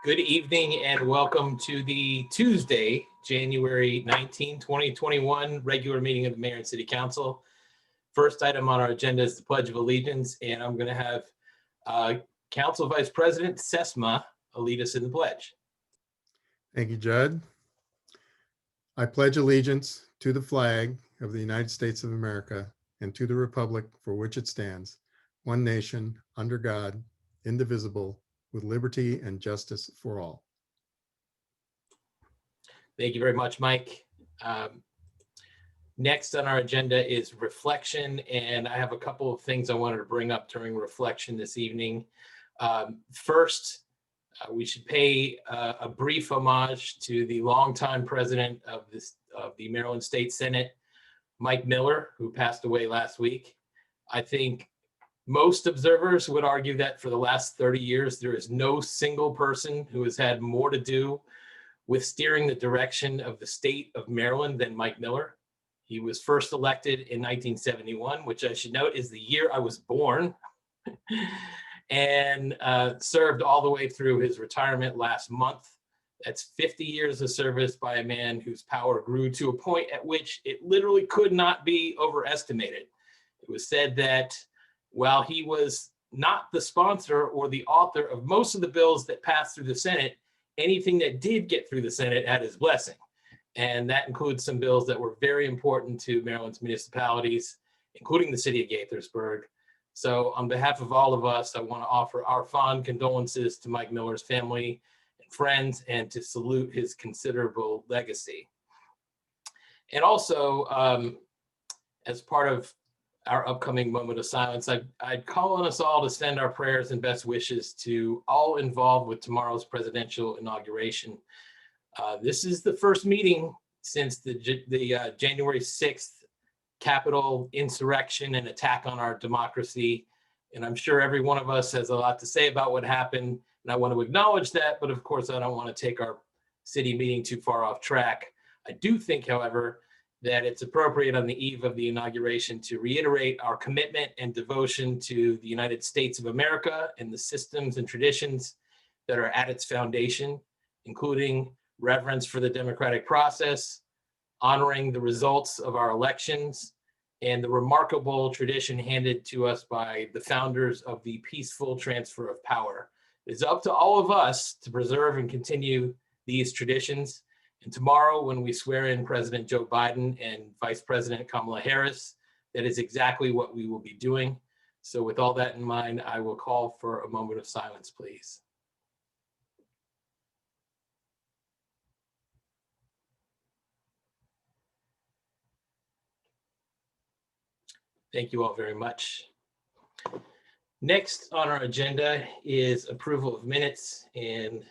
Good evening and welcome to the Tuesday, January 19, 2021 regular meeting of the Mayor and City Council. First item on our agenda is the Pledge of Allegiance, and I'm going to have Council Vice President Sesma lead us in the pledge. Thank you, Judd. I pledge allegiance to the flag of the United States of America and to the republic for which it stands, one nation, under God, indivisible, with liberty and justice for all. Thank you very much, Mike. Next on our agenda is reflection, and I have a couple of things I wanted to bring up during reflection this evening. First, we should pay a brief homage to the longtime president of the Maryland State Senate, Mike Miller, who passed away last week. I think most observers would argue that for the last 30 years, there is no single person who has had more to do with steering the direction of the state of Maryland than Mike Miller. He was first elected in 1971, which I should note is the year I was born, and served all the way through his retirement last month. That's 50 years of service by a man whose power grew to a point at which it literally could not be overestimated. It was said that while he was not the sponsor or the author of most of the bills that passed through the Senate, anything that did get through the Senate had his blessing. And that includes some bills that were very important to Maryland's municipalities, including the city of Gaithersburg. So on behalf of all of us, I want to offer our fond condolences to Mike Miller's family and friends and to salute his considerable legacy. And also, as part of our upcoming moment of silence, I'd call on us all to send our prayers and best wishes to all involved with tomorrow's presidential inauguration. This is the first meeting since the January 6th Capitol insurrection and attack on our democracy. And I'm sure every one of us has a lot to say about what happened. And I want to acknowledge that, but of course, I don't want to take our city meeting too far off track. I do think, however, that it's appropriate on the eve of the inauguration to reiterate our commitment and devotion to the United States of America and the systems and traditions that are at its foundation, including reverence for the democratic process, honoring the results of our elections, and the remarkable tradition handed to us by the founders of the peaceful transfer of power. It's up to all of us to preserve and continue these traditions. And tomorrow, when we swear in President Joe Biden and Vice President Kamala Harris, that is exactly what we will be doing. So with all that in mind, I will call for a moment of silence, please. Thank you all very much. Next on our agenda is approval of minutes. And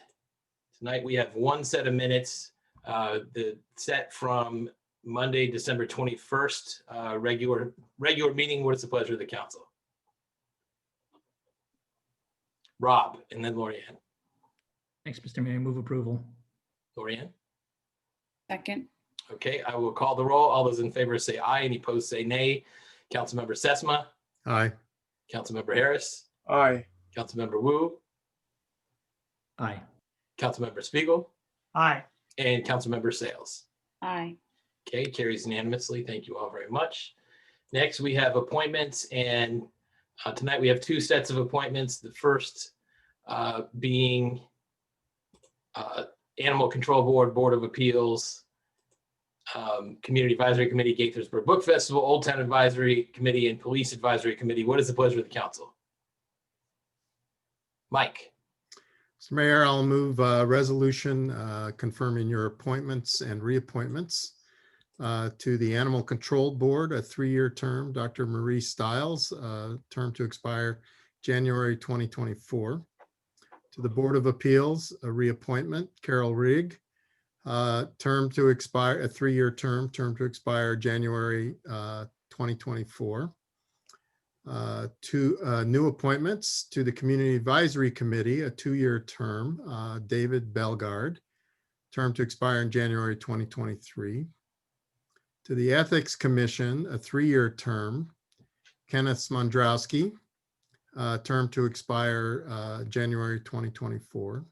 tonight we have one set of minutes. The set from Monday, December 21st, regular meeting. What is the pleasure of the council? Rob, and then Lorianne. Thanks, Mr. Mayor. Move approval. Lorianne? Second. Okay, I will call the roll. All those in favor say aye. Any opposed say nay. Councilmember Sesma? Aye. Councilmember Harris? Aye. Councilmember Wu? Aye. Councilmember Spiegel? Aye. And Councilmember Sales. Aye. Okay, carries unanimously. Thank you all very much. Next, we have appointments, and tonight we have two sets of appointments. The first being Animal Control Board, Board of Appeals, Community Advisory Committee, Gaithersburg Book Festival, Old Town Advisory Committee, and Police Advisory Committee. What is the pleasure of the council? Mike. Mr. Mayor, I'll move a resolution confirming your appointments and reappointments to the Animal Control Board, a 3-year term, Dr. Marie Stiles, term to expire January 2024. To the Board of Appeals, a reappointment, Carol Rigg, term to expire, a 3-year term to expire January 2024. Two new appointments to the Community Advisory Committee, a 2-year term, David Belgard, term to expire in January 2023. To the Ethics Commission, a 3-year term, Kenneth Smondrowski, term to expire January 2024.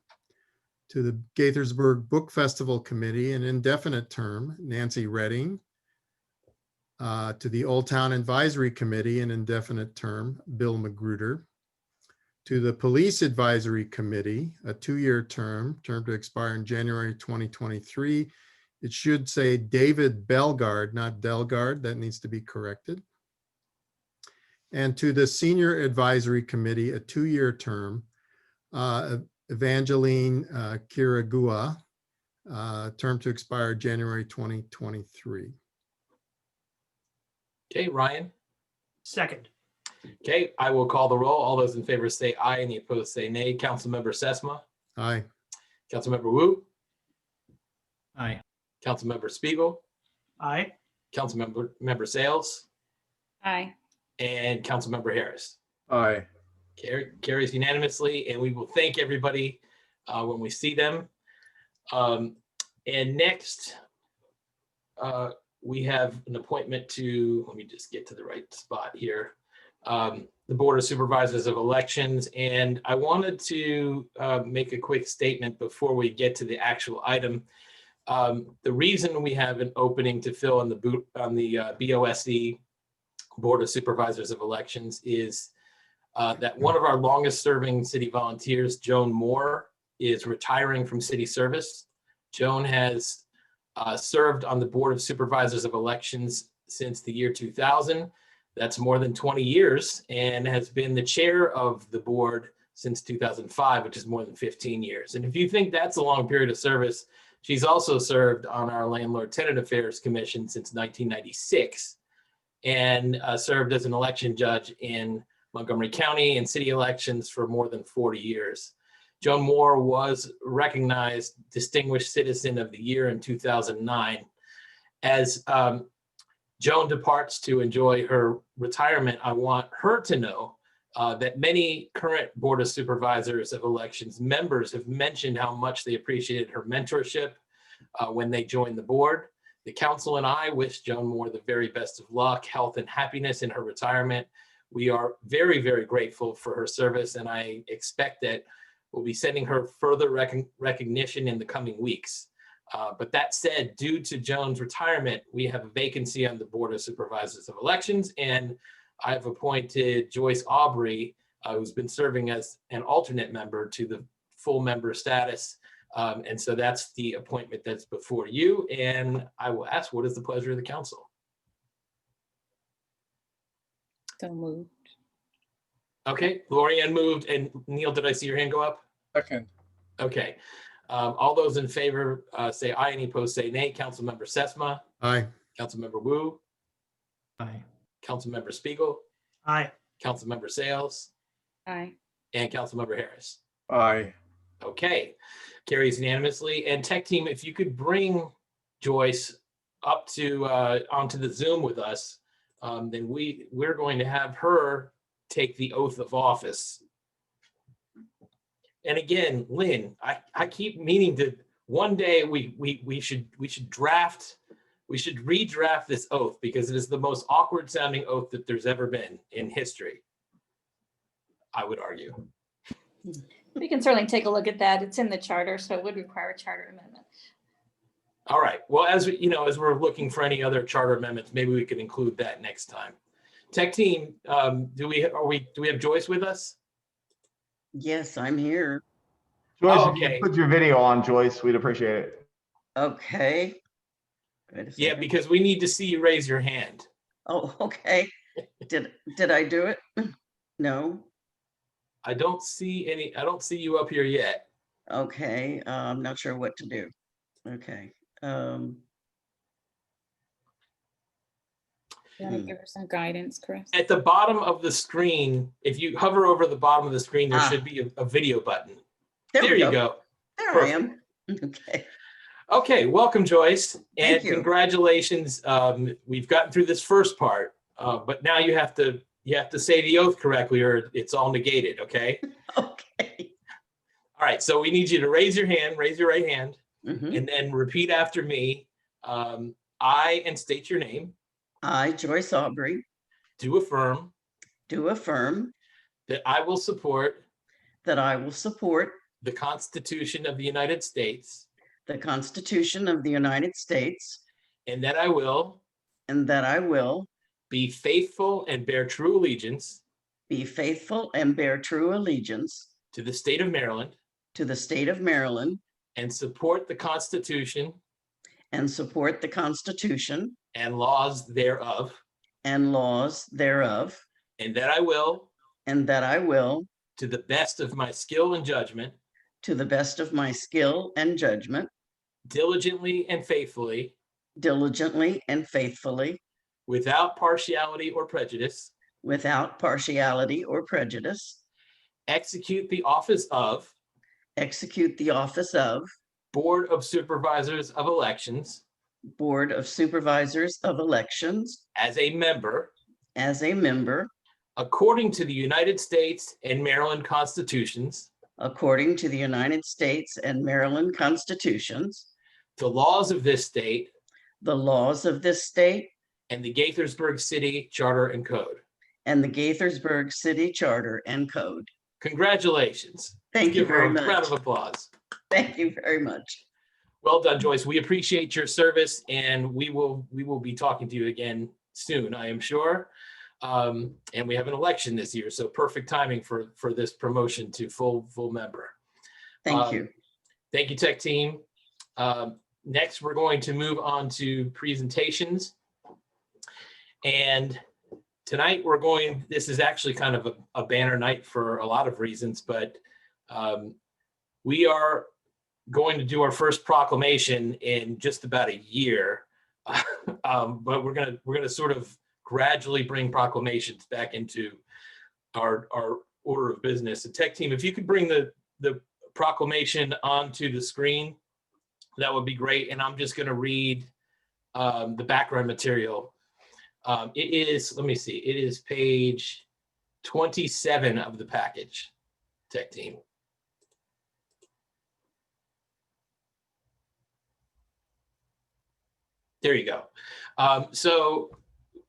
To the Gaithersburg Book Festival Committee, an indefinite term, Nancy Redding. To the Old Town Advisory Committee, an indefinite term, Bill Magruder. To the Police Advisory Committee, a 2-year term to expire in January 2023. It should say David Belgard, not Delgard. That needs to be corrected. And to the Senior Advisory Committee, a 2-year term, Evangeline Kiragua, term to expire January 2023. Okay, Ryan. Second. Okay, I will call the roll. All those in favor say aye, and the opposed say nay. Councilmember Sesma, Aye. Councilmember Wu, Aye. Councilmember Spiegel, Aye. Councilmember Sales, Aye. and Councilmember Harris. Aye. Carries unanimously, and we will thank everybody when we see them. And next, we have an appointment to, let me just get to the right spot here, the Board of Supervisors of Elections. And I wanted to make a quick statement before we get to the actual item. The reason we have an opening to fill on the BOSE, Board of Supervisors of Elections, is that one of our longest serving city volunteers, Joan Moore, is retiring from city service. Joan has served on the Board of Supervisors of Elections since the year 2000. That's more than 20 years, and has been the chair of the board since 2005, which is more than 15 years. And if you think that's a long period of service, she's also served on our Landlord Tenant Affairs Commission since 1996, and served as an election judge in Montgomery County and city elections for more than 40 years. Joan Moore was recognized Distinguished Citizen of the Year in 2009. As Joan departs to enjoy her retirement, I want her to know that many current Board of Supervisors of Elections members have mentioned how much they appreciated her mentorship when they joined the board. The council and I wish Joan Moore the very best of luck, health, and happiness in her retirement. We are very, very grateful for her service, and I expect that we'll be sending her further recognition in the coming weeks. But that said, due to Joan's retirement, we have a vacancy on the Board of Supervisors of Elections, and I've appointed Joyce Aubrey, who's been serving as an alternate member, to the full member status. And so that's the appointment that's before you. And I will ask, what is the pleasure of the council? So moved. Okay, Lorianne moved, and Neil, did I see your hand go up? Second. Okay. All those in favor say aye, any opposed say nay. Councilmember Sesma, Aye. Councilmember Wu, Aye. Councilmember Spiegel, Aye. Councilmember Sales, Aye. and Councilmember Harris. Aye. Okay, carries unanimously. And tech team, if you could bring Joyce up to onto the Zoom with us, then we're going to have her take the oath of office. And again, Lynn, I keep meaning to, one day we should redraft this oath, because it is the most awkward sounding oath that there's ever been in history, I would argue. We can certainly take a look at that. It's in the charter, so it would require a charter amendment. All right. Well, as as we're looking for any other charter amendments, maybe we could include that next time. Tech team, do we have Joyce with us? Yes, I'm here. Joyce, Oh, if you okay. could put your video on, Joyce, we'd appreciate it. Okay. Wait a Yeah, second. because we need to see you raise your hand. Oh, okay. Did I do it? No. I don't see you up here yet. Okay. I'm not sure what to do. Okay. You want to give her some guidance, Chris? At the bottom of the screen, if you hover over the bottom of the screen, there should be a video button. There There we you go. There I am. Okay. Okay, welcome, Joyce, and Thank you. congratulations. We've gotten through this first part, but now you have to say the oath correctly, or it's all negated. Okay. Okay. All right. So we need you to raise your right hand, Mhm. and then repeat after me. I, and state your name, I, Joyce Aubrey, do affirm do affirm that I will support that I will support the Constitution of the United States, the Constitution of the United States, and that I will and that I will be faithful and bear true allegiance be faithful and bear true allegiance to the state of Maryland to the state of Maryland and support the Constitution and support the Constitution and laws thereof, and laws thereof, and that I will, and that I will, to the best of my skill and judgment, to the best of my skill and judgment, diligently and faithfully, diligently and faithfully, without partiality or prejudice, without partiality or prejudice, execute the office of execute the office of Board of Supervisors of Elections Board of Supervisors of Elections as a member, as a member, according to the United States and Maryland constitutions, according to the United States and Maryland constitutions, the laws of this state, the laws of this state, and the Gaithersburg City Charter and Code. and the Gaithersburg City Charter and Code. Congratulations. Thank you Give her very a round much. of applause. Thank you very much. Well done, Joyce. We appreciate your service, and we will be talking to you again soon, I am sure. And we have an election this year, so perfect timing for this promotion to full member. Thank you. Thank you, tech team. Next, we're going to move on to presentations. And tonight this is actually kind of a banner night for a lot of reasons, but we are going to do our first proclamation in just about a year. But we're gonna sort of gradually bring proclamations back into our order of business. The tech team, if you could bring the proclamation onto the screen, that would be great. And I'm just gonna read the background material. It is page 27 of the package, tech team. There you go. So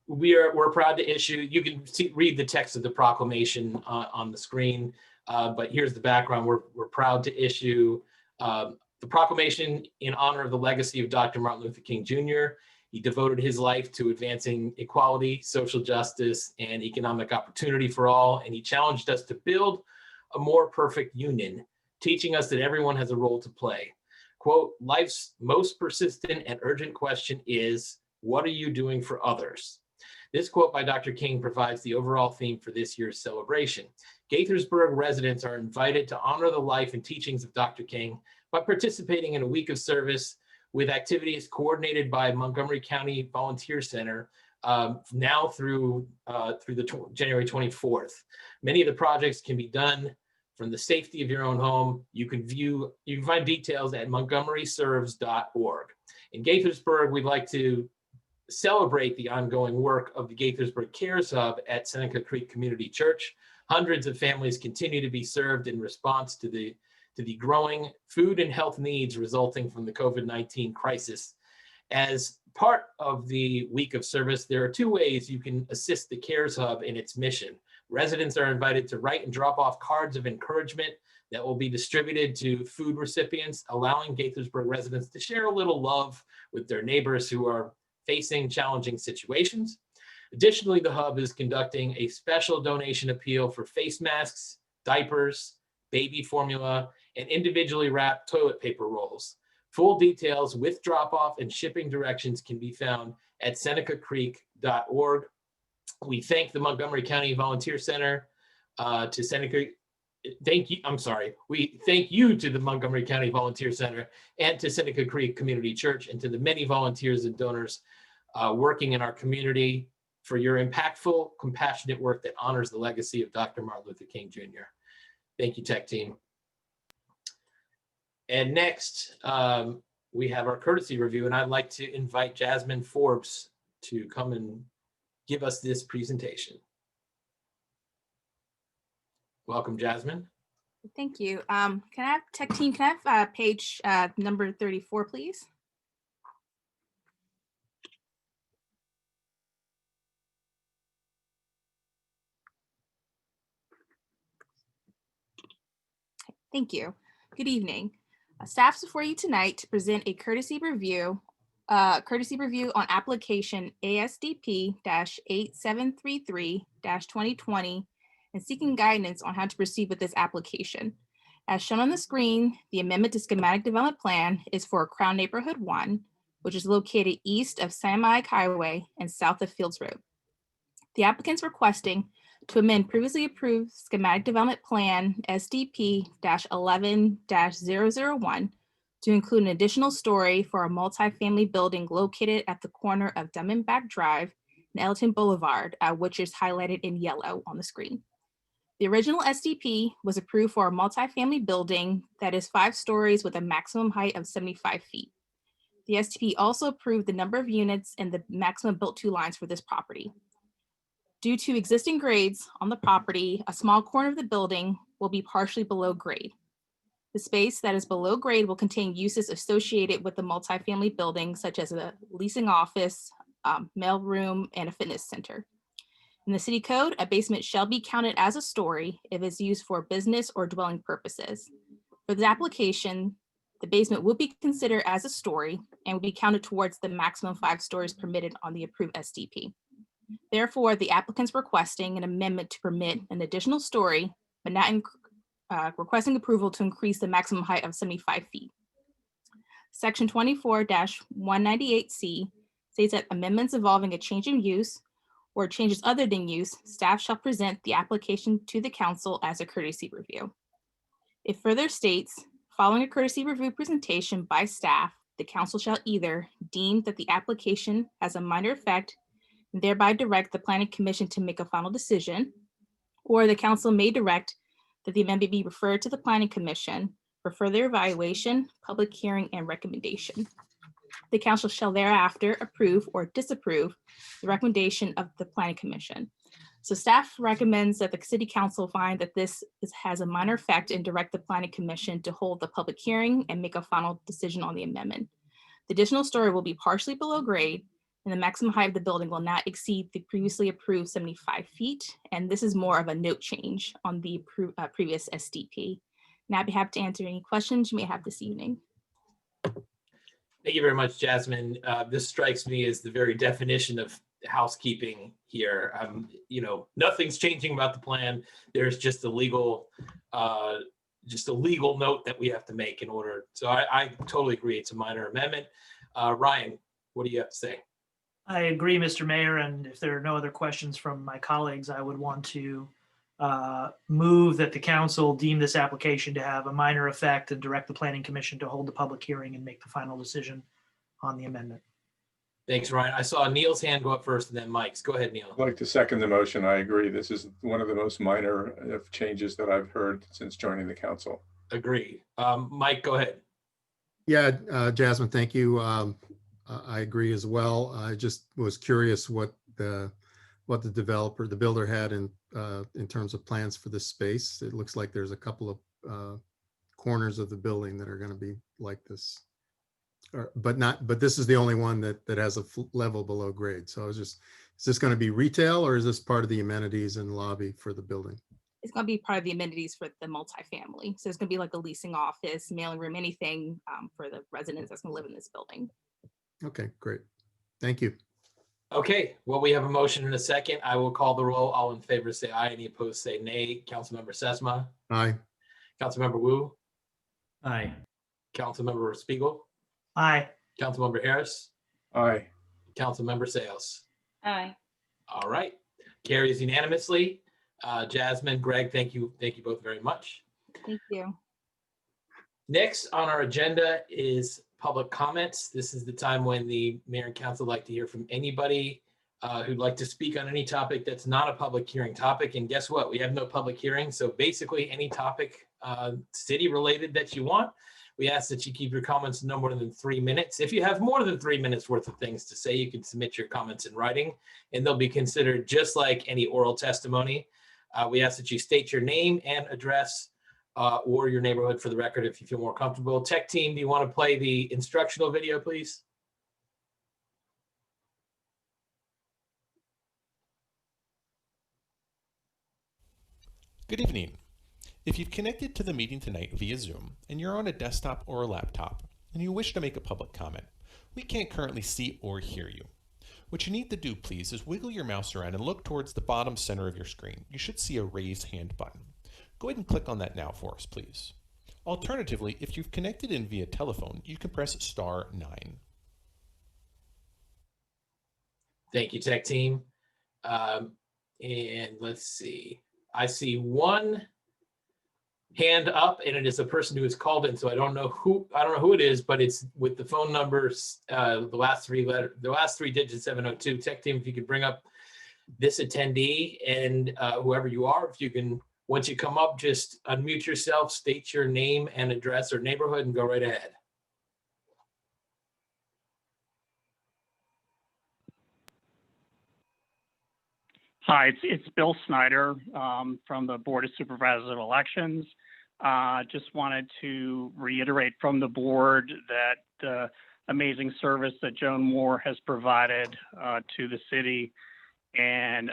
we're proud to issue, you can read the text of the proclamation on the screen, but here's the background. We're proud to issue the proclamation in honor of the legacy of Dr. Martin Luther King Jr. He devoted his life to advancing equality, social justice, and economic opportunity for all, and he challenged us to build a more perfect union, teaching us that everyone has a role to play. Quote, life's most persistent and urgent question is, what are you doing for others? This quote by Dr. King provides the overall theme for this year's celebration. Gaithersburg residents are invited to honor the life and teachings of Dr. King by participating in a week of service with activities coordinated by Montgomery County Volunteer Center now through January 24th. Many of the projects can be done from the safety of your own home. You can find details at montgomeryserves.org. In Gaithersburg, we'd like to celebrate the ongoing work of the Gaithersburg Cares Hub at Seneca Creek Community Church. Hundreds of families continue to be served in response to the growing food and health needs resulting from the COVID-19 crisis. As part of the week of service, there are two ways you can assist the Cares Hub in its mission. Residents are invited to write and drop off cards of encouragement that will be distributed to food recipients, allowing Gaithersburg residents to share a little love with their neighbors who are facing challenging situations. Additionally, the Hub is conducting a special donation appeal for face masks, diapers, baby formula, and individually wrapped toilet paper rolls. Full details with drop-off and shipping directions can be found at senecacreek.org. We thank the Montgomery County Volunteer Center we thank you to the Montgomery County Volunteer Center and to Seneca Creek Community Church and to the many volunteers and donors working in our community for your impactful, compassionate work that honors the legacy of Dr. Martin Luther King Jr. Thank you, tech team. And next, we have our courtesy review, and I'd like to invite Jasmine Forbes to come and give us this presentation. Welcome, Jasmine. Thank you. Can I have tech team, can I have page number 34, please? Thank you. Good evening. Staff's before you tonight to present a courtesy review on application ASDP-8733-2020 and seeking guidance on how to proceed with this application. As shown on the screen, the amendment to schematic development plan is for Crown Neighborhood 1, which is located east of Samuel Highway and south of Fields Road. The applicant's requesting to amend previously approved schematic development plan SDP-11-001 to include an additional story for a multifamily building located at the corner of Diamondback Drive and Elton Boulevard, which is highlighted in yellow on the screen. The original SDP was approved for a multifamily building that is 5 stories with a maximum height of 75 feet. The SDP also approved the number of units and the maximum built-to lines for this property. Due to existing grades on the property, a small corner of the building will be partially below grade. The space that is below grade will contain uses associated with the multifamily building, such as a leasing office, mailroom, and a fitness center. In the city code, a basement shall be counted as a story if it's used for business or dwelling purposes. For the application, the basement will be considered as a story and will be counted towards the maximum 5 stories permitted on the approved SDP. Therefore, the applicant's requesting an amendment to permit an additional story, but not requesting approval to increase the maximum height of 75 feet. Section 24-198C states that amendments involving a change in use or changes other than use, staff shall present the application to the council as a courtesy review. It further states, following a courtesy review presentation by staff, the council shall either deem that the application has a minor effect and thereby direct the planning commission to make a final decision, or the council may direct that the amendment be referred to the planning commission for further evaluation, public hearing, and recommendation. The council shall thereafter approve or disapprove the recommendation of the planning commission. So staff recommends that the city council find that this has a minor effect and direct the planning commission to hold the public hearing and make a final decision on the amendment. The additional story will be partially below grade, and the maximum height of the building will not exceed the previously approved 75 feet. And this is more of a note change on the previous SDP. And I'd be happy to answer any questions you may have this evening. Thank you very much, Jasmine. This strikes me as the very definition of housekeeping here. Nothing's changing about the plan. There's just a legal note that we have to make in order. So I totally agree. It's a minor amendment. Ryan, what do you have to say? I agree, Mr. Mayor, and if there are no other questions from my colleagues, I would want to move that the council deem this application to have a minor effect and direct the planning commission to hold the public hearing and make the final decision on the amendment. Thanks, Ryan. I saw Neil's hand go up first and then Mike's. Go ahead, Neil. I'd like to second the motion. I agree. This is one of the most minor of changes that I've heard since joining the council. Agree. Mike, go ahead. Yeah, Jasmine, thank you. I agree as well. I just was curious what the builder had in terms of plans for this space. It looks like there's a couple of corners of the building that are going to be like this, but this is the only one that has a level below grade. So I was just, is this going to be retail or is this part of the amenities and lobby for the building? It's going to be part of the amenities for the multifamily. So it's going to be like a leasing office, mailing room, anything for the residents that's going to live in this building. Okay, great. Thank you. Okay, well, we have a motion in a second. I will call the roll. All in favor say aye. Any opposed say nay. Councilmember Sesma. Aye. Councilmember Wu. Aye. Councilmember Spiegel. Aye. Councilmember Harris. Aye. Councilmember Sales. Aye. All right, carries unanimously. Jasmine, Greg, thank you both very much. Thank you. Next on our agenda is public comments. This is the time when the mayor and council like to hear from anybody who'd like to speak on any topic that's not a public hearing topic. And guess what? We have no public hearing. So basically any topic city related that you want, we ask that you keep your comments no more than 3 minutes. If you have more than 3 minutes worth of things to say, you can submit your comments in writing and they'll be considered just like any oral testimony. We ask that you state your name and address or your neighborhood for the record if you feel more comfortable. Tech team, do you want to play the instructional video, please? Good evening. If you've connected to the meeting tonight via Zoom and you're on a desktop or a laptop and you wish to make a public comment, we can't currently see or hear you. What you need to do, please, is wiggle your mouse around and look towards the bottom center of your screen. You should see a raise hand button. Go ahead and click on that now for us, please. Alternatively, if you've connected in via telephone, you can press *9. Thank you, tech team. And let's see. I see one hand up, and it is a person who has called in. So I don't know who it is, but it's with the phone numbers, the last three digits 702. Tech team, if you could bring up this attendee and whoever you are, if you can, once you come up, just unmute yourself, state your name and address or neighborhood, and go right ahead. Hi, it's Bill Snyder from the Board of Supervisors of Elections. Just wanted to reiterate from the board that the amazing service that Joan Moore has provided to the city, and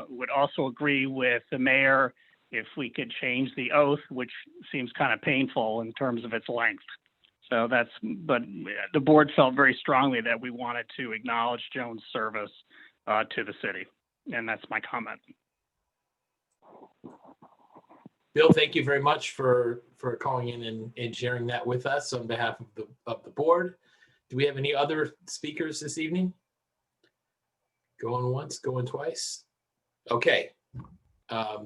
would also agree with the mayor if we could change the oath, which seems kind of painful in terms of its length. So but the board felt very strongly that we wanted to acknowledge Joan's service to the city. And that's my comment. Bill, thank you very much for calling in and sharing that with us on behalf of the board. Do we have any other speakers this evening? Going once, going twice. Okay.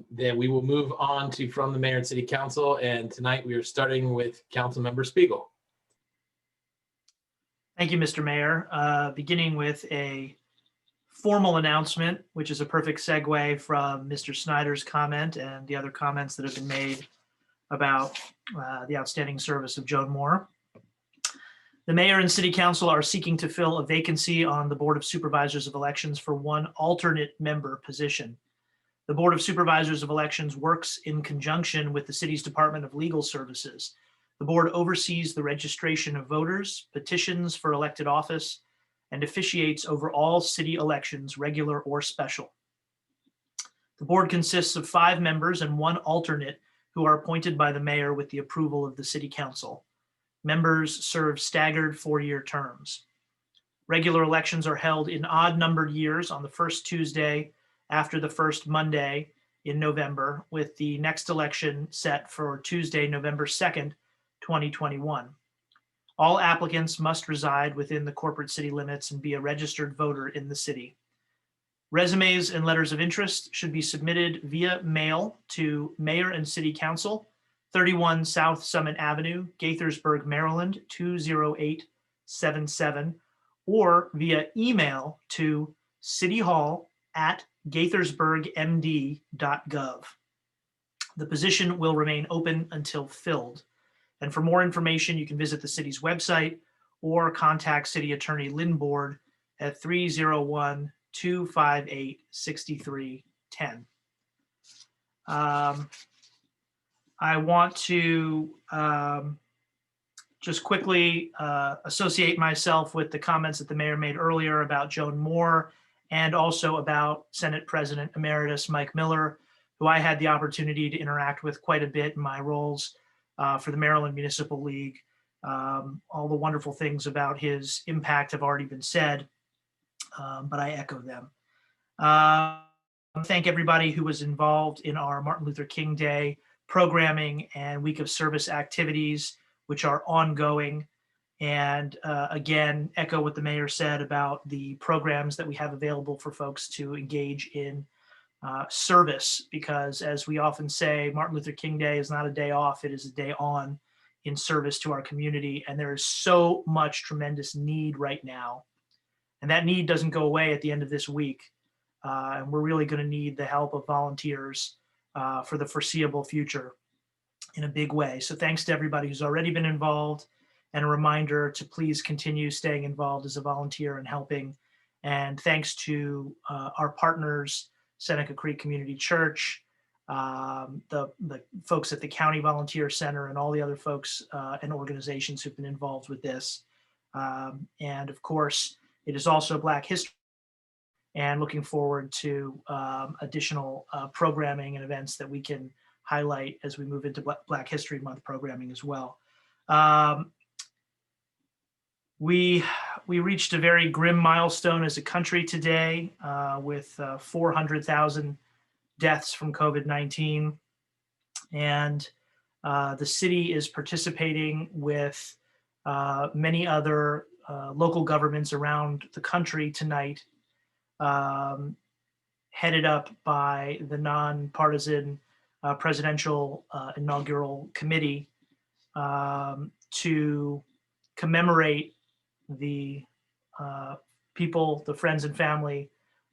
Then we will move on to from the mayor and city council. And tonight we are starting with Councilmember Spiegel. Thank you, Mr. Mayor. Beginning with a formal announcement, which is a perfect segue from Mr. Snyder's comment and the other comments that have been made about the outstanding service of Joan Moore. The mayor and city council are seeking to fill a vacancy on the Board of Supervisors of Elections for one alternate member position. The Board of Supervisors of Elections works in conjunction with the city's Department of Legal Services. The board oversees the registration of voters, petitions for elected office, and officiates over all city elections, regular or special. The board consists of 5 members and 1 alternate who are appointed by the mayor with the approval of the city council. Members serve staggered 4-year terms. Regular elections are held in odd-numbered years on the first Tuesday after the first Monday in November, with the next election set for Tuesday, November 2nd, 2021. All applicants must reside within the corporate city limits and be a registered voter in the city. Resumes and letters of interest should be submitted via mail to Mayor and City Council, 31 South Summit Avenue, Gaithersburg, Maryland, 20877, or via email to cityhall@gaithersburgmd.gov. The position will remain open until filled. And for more information, you can visit the city's website or contact City Attorney Lynn Board at 301-258-6310. I want to just quickly associate myself with the comments that the mayor made earlier about Joan Moore and also about Senate President Emeritus Mike Miller, who I had the opportunity to interact with quite a bit in my roles for the Maryland Municipal League. All the wonderful things about his impact have already been said, but I echo them. Thank everybody who was involved in our Martin Luther King Day programming and Week of Service activities, which are ongoing. And again, echo what the mayor said about the programs that we have available for folks to engage in service, because as we often say, Martin Luther King Day is not a day off, it is a day on in service to our community. And there is so much tremendous need right now. And that need doesn't go away at the end of this week. And we're really going to need the help of volunteers for the foreseeable future in a big way. So thanks to everybody who's already been involved, and a reminder to please continue staying involved as a volunteer and helping. And thanks to our partners, Seneca Creek Community Church, the folks at the County Volunteer Center, and all the other folks and organizations who've been involved with this. And of course, it is also Black History, and looking forward to additional programming and events that we can highlight as we move into Black History Month programming as well. We reached a very grim milestone as a country today with 400,000 deaths from COVID-19. And the city is participating with many other local governments around the country tonight, headed up by the nonpartisan presidential inaugural committee to commemorate the people, the friends and family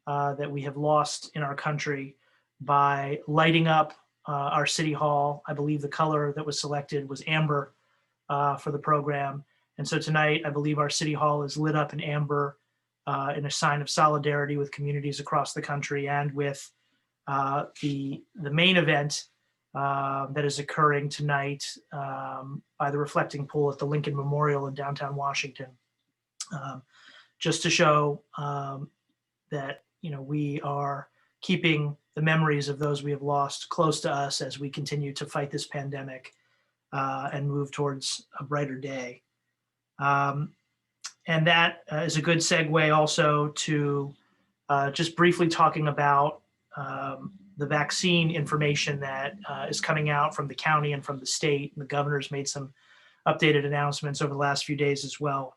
that we have lost in our country by lighting up our city hall. I believe the color that was selected was amber for the program. And so tonight, I believe our city hall is lit up in amber in a sign of solidarity with communities across the country and with the main event that is occurring tonight by the reflecting pool at the Lincoln Memorial in downtown Washington. Just to show that, you know, we are keeping the memories of those we have lost close to us as we continue to fight this pandemic and move towards a brighter day. And that is a good segue also to just briefly talking about the vaccine information that is coming out from the county and from the state. And the governor's made some updated announcements over the last few days as well.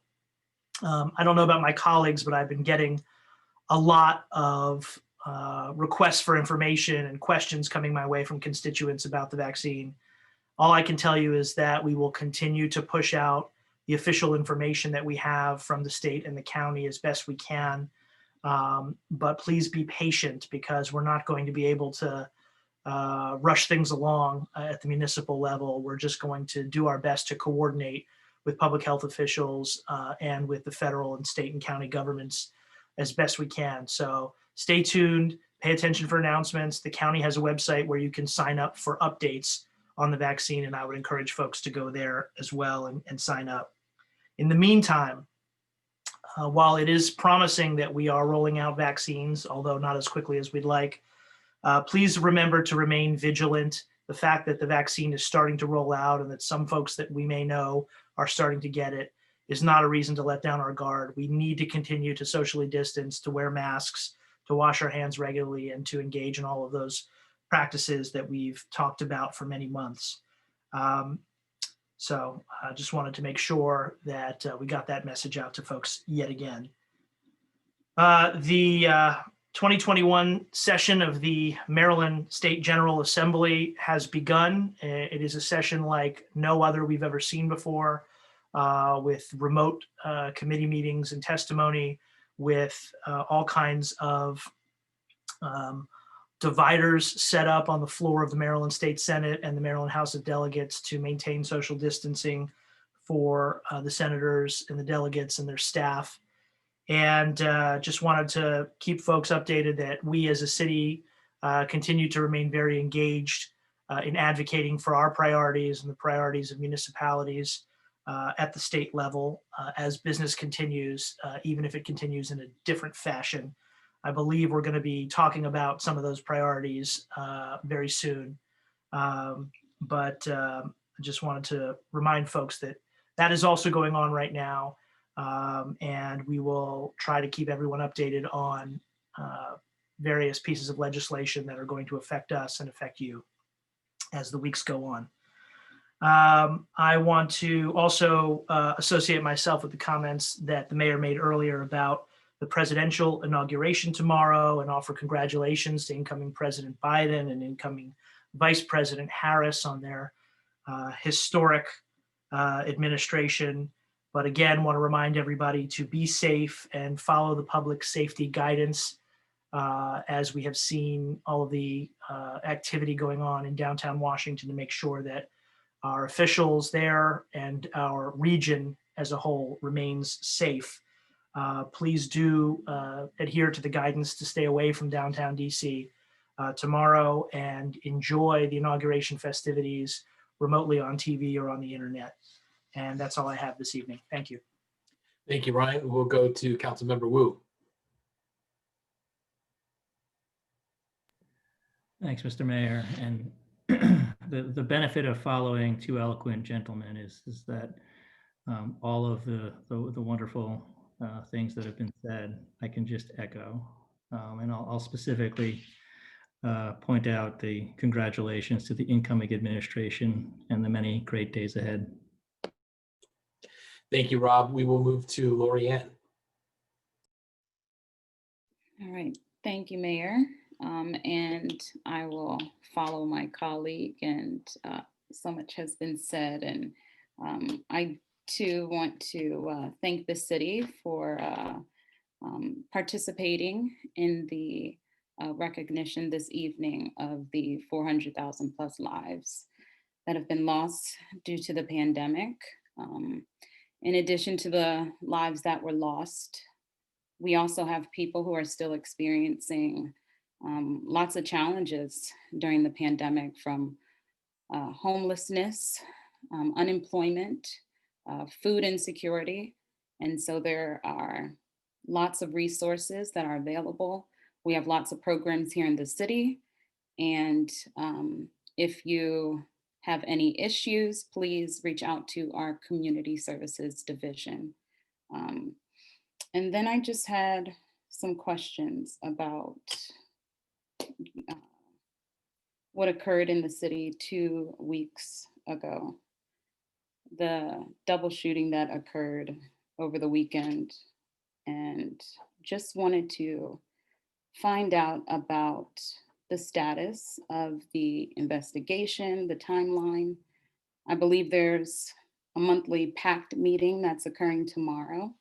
I don't know about my colleagues, but I've been getting a lot of requests for information and questions coming my way from constituents about the vaccine. All I can tell you is that we will continue to push out the official information that we have from the state and the county as best we can. But please be patient because we're not going to be able to rush things along at the municipal level. We're just going to do our best to coordinate with public health officials and with the federal and state and county governments as best we can. So stay tuned, pay attention for announcements. The county has a website where you can sign up for updates on the vaccine, and I would encourage folks to go there as well and sign up. In the meantime, while it is promising that we are rolling out vaccines, although not as quickly as we'd like, please remember to remain vigilant. The fact that the vaccine is starting to roll out and that some folks that we may know are starting to get it is not a reason to let down our guard. We need to continue to socially distance, to wear masks, to wash our hands regularly, and to engage in all of those practices that we've talked about for many months. So I just wanted to make sure that we got that message out to folks yet again. The 2021 session of the Maryland State General Assembly has begun. It is a session like no other we've ever seen before, with remote committee meetings and testimony, with all kinds of dividers set up on the floor of the Maryland State Senate and the Maryland House of Delegates to maintain social distancing for the senators and the delegates and their staff. And just wanted to keep folks updated that we as a city continue to remain very engaged in advocating for our priorities and the priorities of municipalities at the state level as business continues, even if it continues in a different fashion. I believe we're going to be talking about some of those priorities very soon. But I just wanted to remind folks that that is also going on right now. And we will try to keep everyone updated on various pieces of legislation that are going to affect us and affect you as the weeks go on. I want to also associate myself with the comments that the mayor made earlier about the presidential inauguration tomorrow and offer congratulations to incoming President Biden and incoming Vice President Harris on their historic administration. But again, want to remind everybody to be safe and follow the public safety guidance as we have seen all of the activity going on in downtown Washington to make sure that our officials there and our region as a whole remains safe. Please do adhere to the guidance to stay away from downtown DC tomorrow and enjoy the inauguration festivities remotely on TV or on the internet. And that's all I have this evening. Thank you. Thank you, Ryan. We'll go to Councilmember Wu. Thanks, Mr. Mayor. And the benefit of following two eloquent gentlemen is that all of the wonderful things that have been said, I can just echo. And I'll specifically point out the congratulations to the incoming administration and the many great days ahead. Thank you, Rob. We will move to Lorianne. All right, thank you, Mayor. And I will follow my colleague, and so much has been said. And I too want to thank the city for participating in the recognition this evening of the 400,000 plus lives that have been lost due to the pandemic. In addition to the lives that were lost, we also have people who are still experiencing lots of challenges during the pandemic, from homelessness, unemployment, food insecurity. And so there are lots of resources that are available. We have lots of programs here in the city. And if you have any issues, please reach out to our Community Services Division. And then I just had some questions about what occurred in the city 2 weeks ago. The double shooting that occurred over the weekend, and just wanted to find out about the status of the investigation, the timeline. I believe there's a monthly PACT meeting that's occurring tomorrow,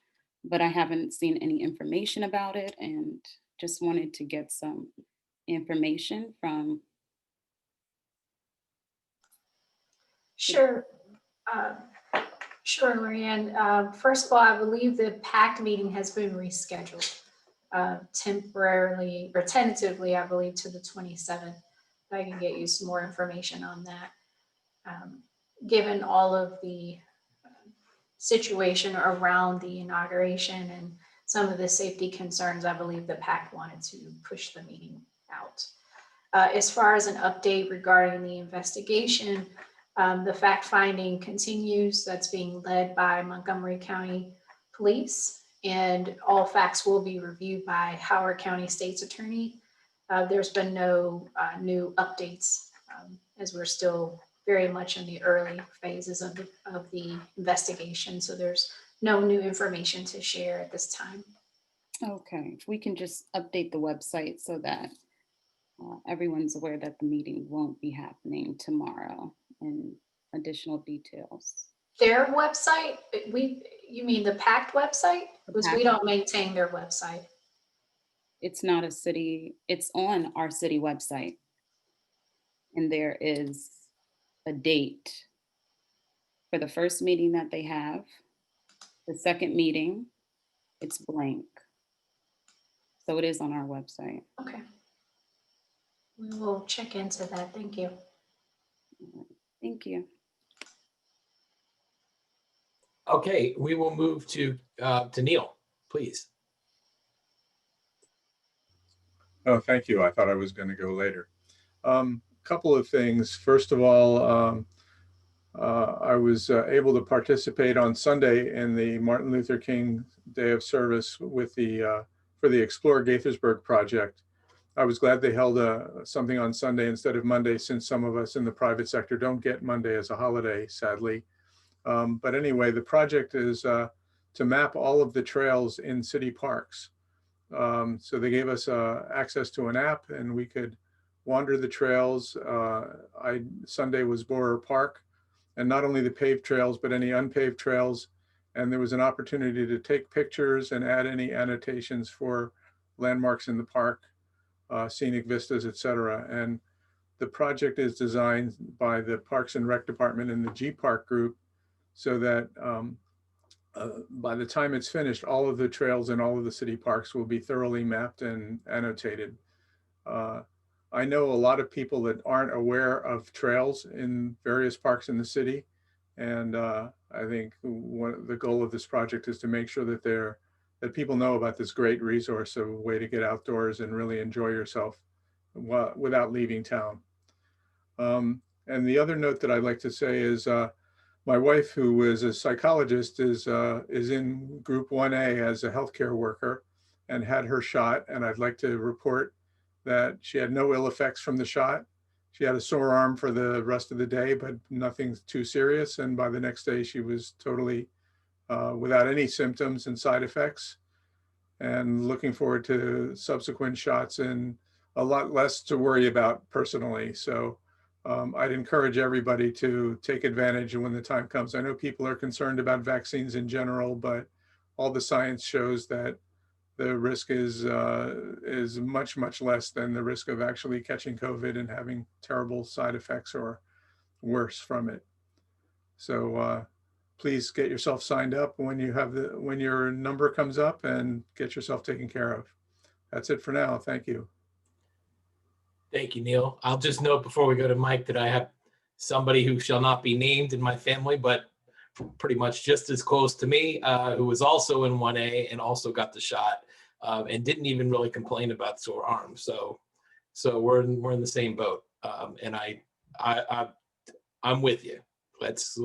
but I haven't seen any information about it, and just wanted to get some information from. Sure. Sure, Lorianne. First of all, I believe the PACT meeting has been rescheduled temporarily or tentatively, I believe, to the 27th. I can get you some more information on that. Given all of the situation around the inauguration and some of the safety concerns, I believe the PACT wanted to push the meeting out. As far as an update regarding the investigation, the fact-finding continues. That's being led by Montgomery County Police, and all facts will be reviewed by Howard County State's Attorney. There's been no new updates as we're still very much in the early phases of the investigation. So there's no new information to share at this time. Okay, if we can just update the website so that everyone's aware that the meeting won't be happening tomorrow, and additional details. Their website, you mean the PACT website? Because we don't maintain their website. It's not a city, it's on our city website. And there is a date for the first meeting that they have. The second meeting, it's blank. So it is on our website. Okay. We will check into that. Thank you. Thank you. Okay, we will move to Neil, please. Oh, thank you. I thought I was going to go later. Couple of things. First of all, I was able to participate on Sunday in the Martin Luther King Day of Service with for the Explore Gaithersburg project. I was glad they held something on Sunday instead of Monday, since some of us in the private sector don't get Monday as a holiday, sadly. But anyway, the project is to map all of the trails in city parks. So they gave us access to an app, and we could wander the trails. Sunday was Borer Park, and not only the paved trails, but any unpaved trails. And there was an opportunity to take pictures and add any annotations for landmarks in the park, scenic vistas, etc. And the project is designed by the Parks and Rec Department and the G Park group, so that by the time it's finished, all of the trails in all of the city parks will be thoroughly mapped and annotated. I know a lot of people that aren't aware of trails in various parks in the city. And I think the goal of this project is to make sure that that people know about this great resource, a way to get outdoors and really enjoy yourself without leaving town. And the other note that I'd like to say is my wife, who is a psychologist, is in Group 1A as a healthcare worker and had her shot. And I'd like to report that she had no ill effects from the shot. She had a sore arm for the rest of the day, but nothing too serious. And by the next day, she was totally without any symptoms and side effects. And looking forward to subsequent shots and a lot less to worry about personally. So I'd encourage everybody to take advantage when the time comes. I know people are concerned about vaccines in general, but all the science shows that the risk is much, much less than the risk of actually catching COVID and having terrible side effects or worse from it. So please get yourself signed up when your number comes up and get yourself taken care of. That's it for now. Thank you. Thank you, Neil. I'll just note before we go to Mike that I have somebody who shall not be named in my family, but pretty much just as close to me, who was also in 1A and also got the shot and didn't even really complain about sore arms. So we're in the same boat, and I'm with you. Let's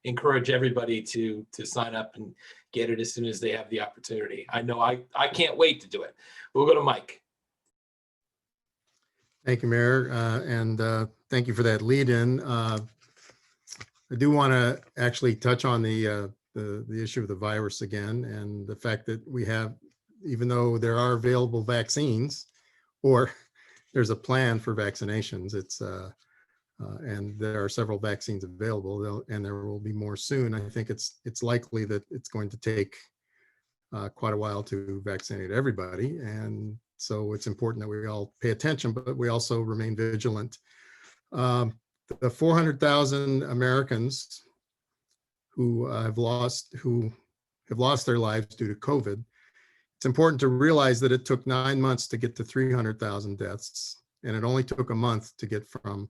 encourage everybody to sign up and get it as soon as they have the opportunity. I know I can't wait to do it. We'll go to Mike. Thank you, Mayor, and thank you for that lead in. I do want to actually touch on the issue of the virus again, and the fact that we have, even though there are available vaccines, or there's a plan for vaccinations, and there are several vaccines available, and there will be more soon. I think it's likely that it's going to take quite a while to vaccinate everybody, and so it's important that we all pay attention, but we also remain vigilant. The 400,000 Americans who have lost their lives due to COVID, it's important to realize that it took 9 months to get to 300,000 deaths, and it only took a month to get from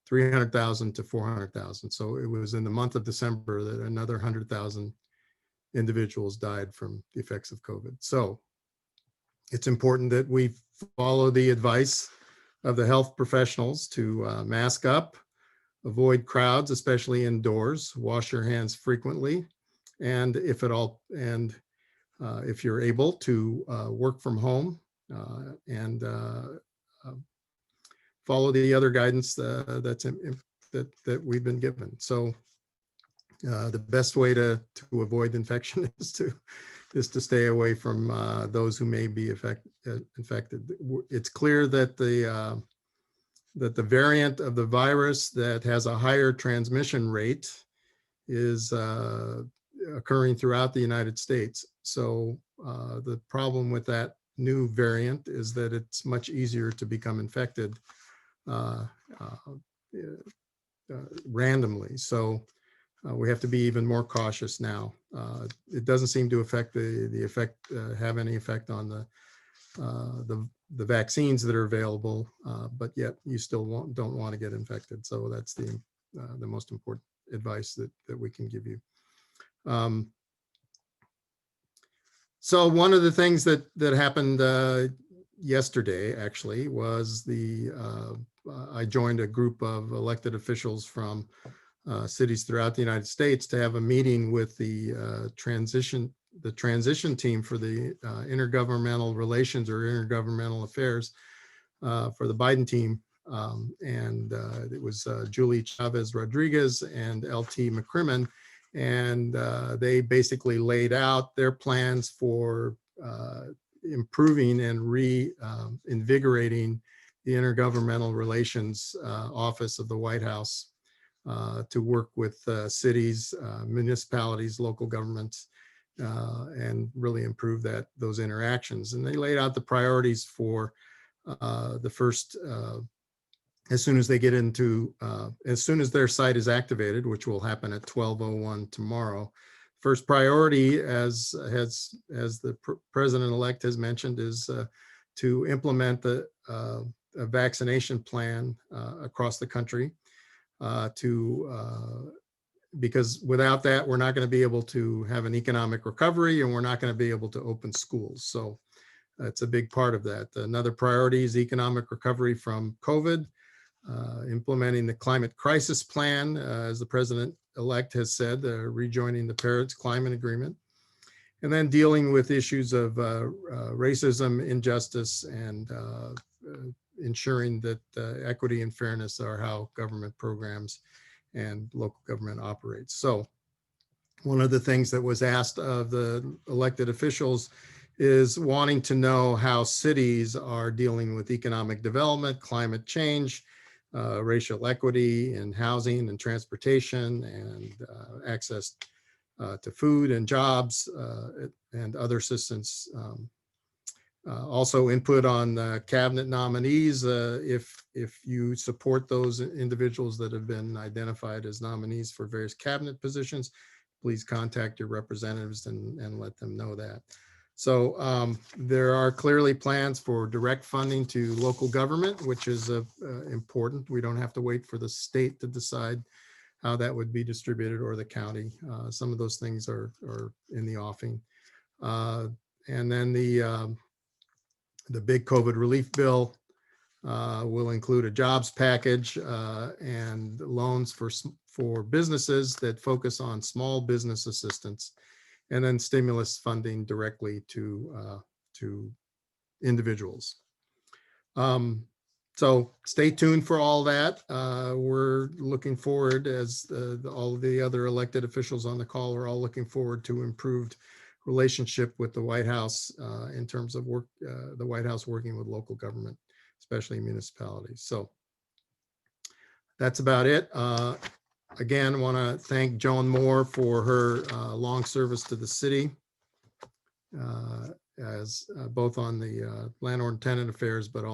300,000 to 400,000. So it was in the month of December that another 100,000 individuals died from the effects of COVID. So it's important that we follow the advice of the health professionals to mask up, avoid crowds, especially indoors, wash your hands frequently, and if you're able to work from home and follow the other guidance that we've been given. So the best way to avoid infection is to stay away from those who may be infected. It's clear that the variant of the virus that has a higher transmission rate is occurring throughout the United States. So the problem with that new variant is that it's much easier to become infected randomly. So we have to be even more cautious now. It doesn't seem to have any effect on the vaccines that are available, but yet you still don't want to get infected. So that's the most important advice that we can give you. So one of the things that happened yesterday actually was I joined a group of elected officials from cities throughout the United States to have a meeting with the transition team for the intergovernmental relations or intergovernmental affairs for the Biden team. And it was Julie Chavez Rodriguez and LT McCrimmon. And they basically laid out their plans for improving and reinvigorating the Intergovernmental Relations Office of the White House to work with cities, municipalities, local governments, and really improve those interactions. And they laid out the priorities for the first, as soon as their site is activated, which will happen at 12:01 tomorrow. First priority, as the president-elect has mentioned, is to implement a vaccination plan across the country. Because without that, we're not going to be able to have an economic recovery, and we're not going to be able to open schools. So that's a big part of that. Another priority is economic recovery from COVID. implementing the climate crisis plan, as the president-elect has said, rejoining the Paris Climate Agreement, and then dealing with issues of racism, injustice, and ensuring that equity and fairness are how government programs and local government operates. So one of the things that was asked of the elected officials is wanting to know how cities are dealing with economic development, climate change, racial equity in housing and transportation, and access to food and jobs, and other assistance. Also input on cabinet nominees. If you support those individuals that have been identified as nominees for various cabinet positions, please contact your representatives and let them know that. So there are clearly plans for direct funding to local government, which is important. We don't have to wait for the state to decide how that would be distributed, or the county. Some of those things are in the offing. And then the big COVID relief bill will include a jobs package and loans for businesses that focus on small business assistance, and then stimulus funding directly to individuals. So stay tuned for all that. We're looking forward, as all the other elected officials on the call are all looking forward to improved relationship with the White House in terms of work, the White House working with local government, especially municipalities. So that's about it. Again, want to thank Joan Moore for her long service to the city, as both on the landlord and tenant affairs, but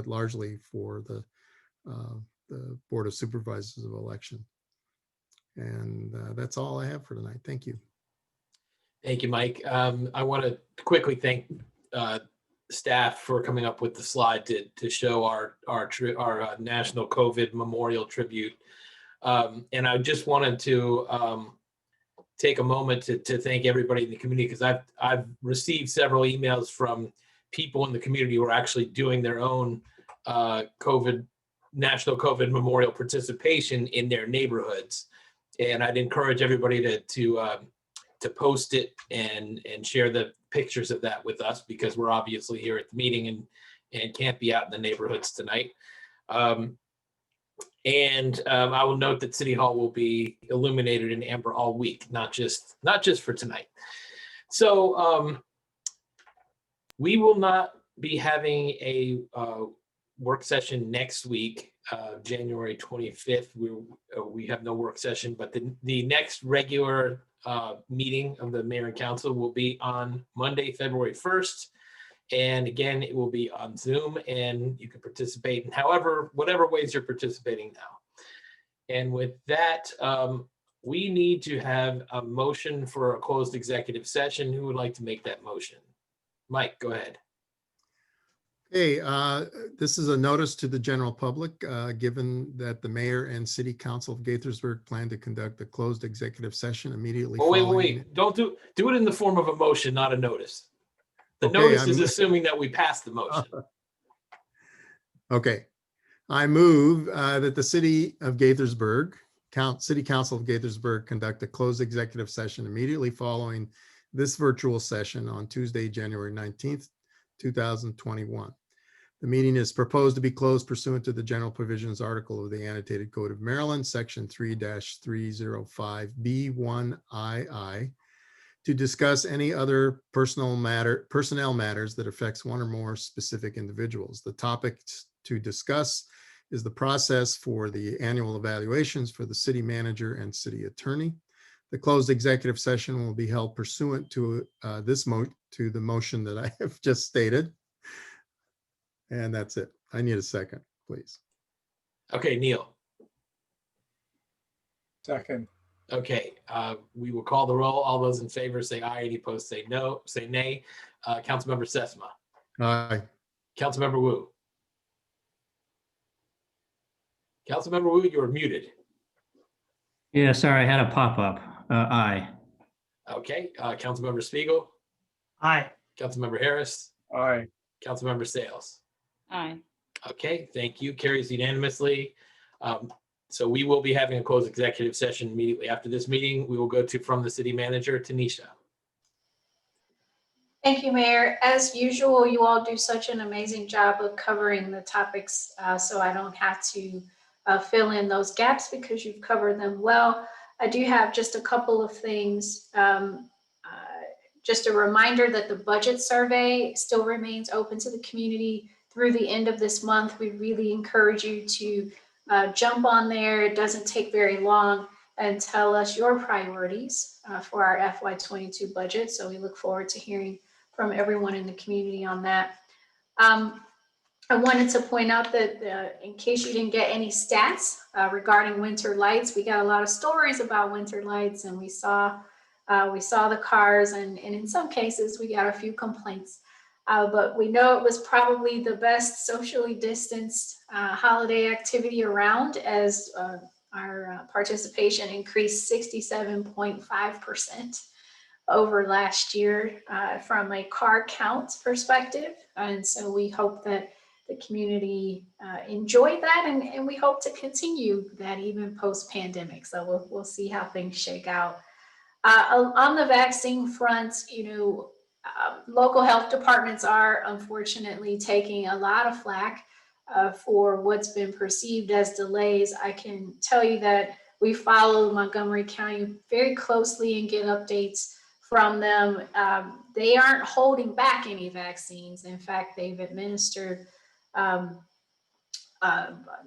largely for the Board of Supervisors of Election. And that's all I have for tonight. Thank you. Thank you, Mike. I want to quickly thank staff for coming up with the slide to show our National COVID Memorial Tribute. And I just wanted to take a moment to thank everybody in the community, because I've received several emails from people in the community who are actually doing their own National COVID Memorial participation in their neighborhoods. And I'd encourage everybody to post it and share the pictures of that with us, because we're obviously here at the meeting and can't be out in the neighborhoods tonight. And I will note that City Hall will be illuminated in amber all week, not just for tonight. So we will not be having a work session next week, January 25th. We have no work session, but the next regular meeting of the mayor and council will be on Monday, February 1st. And again, it will be on Zoom, and you can participate in whatever ways you're participating now. And with that, we need to have a motion for a closed executive session. Who would like to make that motion? Mike, go ahead. Hey, this is a notice to the general public, given that the mayor and city council of Gaithersburg plan to conduct a closed executive session immediately. Oh, wait. Don't do it in the form of a motion, not a notice. The notice is assuming that we pass the motion. Okay. I move that the city of Gaithersburg, City Council of Gaithersburg, conduct a closed executive session immediately following this virtual session on Tuesday, January 19th, 2021. The meeting is proposed to be closed pursuant to the general provisions article of the Annotated Code of Maryland, section 3-305B1II, to discuss any other personnel matters that affects one or more specific individuals. The topic to discuss is the process for the annual evaluations for the city manager and city attorney. The closed executive session will be held pursuant to the motion that I have just stated. And that's it. I need a second, please. Okay, Neil. Second. Okay, we will call the roll. All those in favor say aye. Any opposed say no, say nay. Councilmember Sesma. Aye. Councilmember Wu. Councilmember Wu, you're muted. Yeah, sorry, I had a pop-up. Aye. Okay, Councilmember Spiegel. Aye. Councilmember Harris. Aye. Councilmember Sales. Aye. Okay, thank you. Carries unanimously. So we will be having a closed executive session immediately after this meeting. We will go to from the city manager, Tanisha. Thank you, Mayor. As usual, you all do such an amazing job of covering the topics, so I don't have to fill in those gaps because you've covered them well. I do have just a couple of things. Just a reminder that the budget survey still remains open to the community through the end of this month. We really encourage you to jump on there. It doesn't take very long, and tell us your priorities for our FY22 budget. So we look forward to hearing from everyone in the community on that. I wanted to point out that in case you didn't get any stats regarding winter lights, we got a lot of stories about winter lights, and we saw the cars, and in some cases we got a few complaints. But we know it was probably the best socially distanced holiday activity around, as our participation increased 67.5% over last year from a car count perspective. And so we hope that the community enjoyed that, and we hope to continue that even post-pandemic. So we'll see how things shake out. On the vaccine front, local health departments are unfortunately taking a lot of flack for what's been perceived as delays. I can tell you that we follow Montgomery County very closely and get updates from them. They aren't holding back any vaccines. In fact, they've administered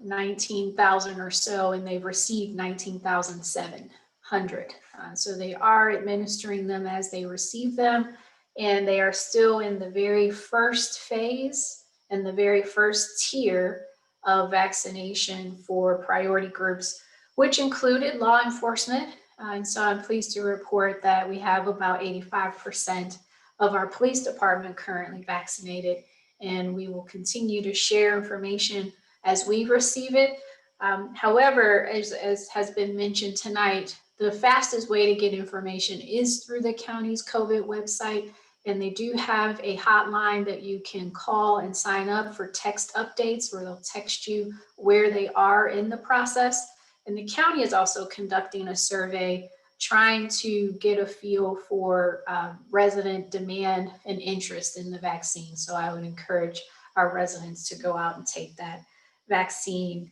19,000 or so, and they've received 19,700. So they are administering them as they receive them, and they are still in the very first phase and the very first tier of vaccination for priority groups, which included law enforcement. And so I'm pleased to report that we have about 85% of our police department currently vaccinated, and we will continue to share information as we receive it. However, as has been mentioned tonight, the fastest way to get information is through the county's COVID website, and they do have a hotline that you can call and sign up for text updates, where they'll text you where they are in the process. And the county is also conducting a survey trying to get a feel for resident demand and interest in the vaccine. So I would encourage our residents to go out and take that vaccine.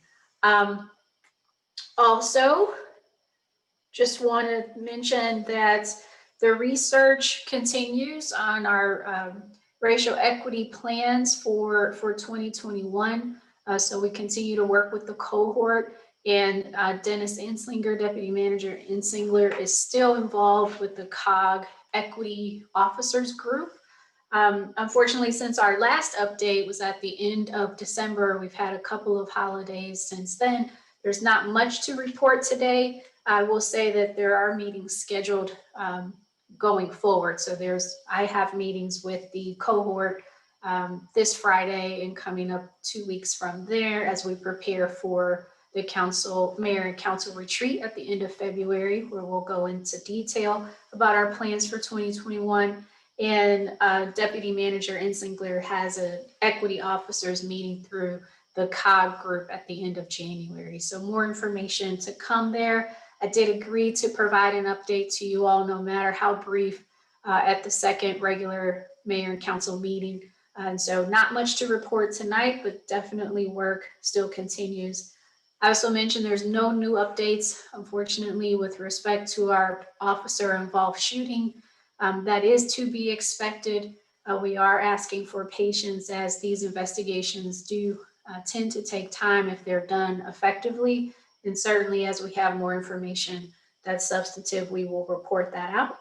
Also, just want to mention that the research continues on our racial equity plans for 2021. So we continue to work with the cohort, and Dennis Enslinger, Deputy Manager Enslinger, is still involved with the COG Equity Officers Group. Unfortunately, since our last update was at the end of December, we've had a couple of holidays since then. There's not much to report today. I will say that there are meetings scheduled going forward. So I have meetings with the cohort this Friday and coming up 2 weeks from there as we prepare for the mayor and council retreat at the end of February, where we'll go into detail about our plans for 2021. And Deputy Manager Enslinger has an equity officers meeting through the COG group at the end of January. So more information to come there. I did agree to provide an update to you all, no matter how brief, at the second regular mayor and council meeting. And so not much to report tonight, but definitely work still continues. I also mentioned there's no new updates, unfortunately, with respect to our officer involved shooting. That is to be expected. We are asking for patience, as these investigations do tend to take time if they're done effectively. And certainly as we have more information that's substantive, we will report that out.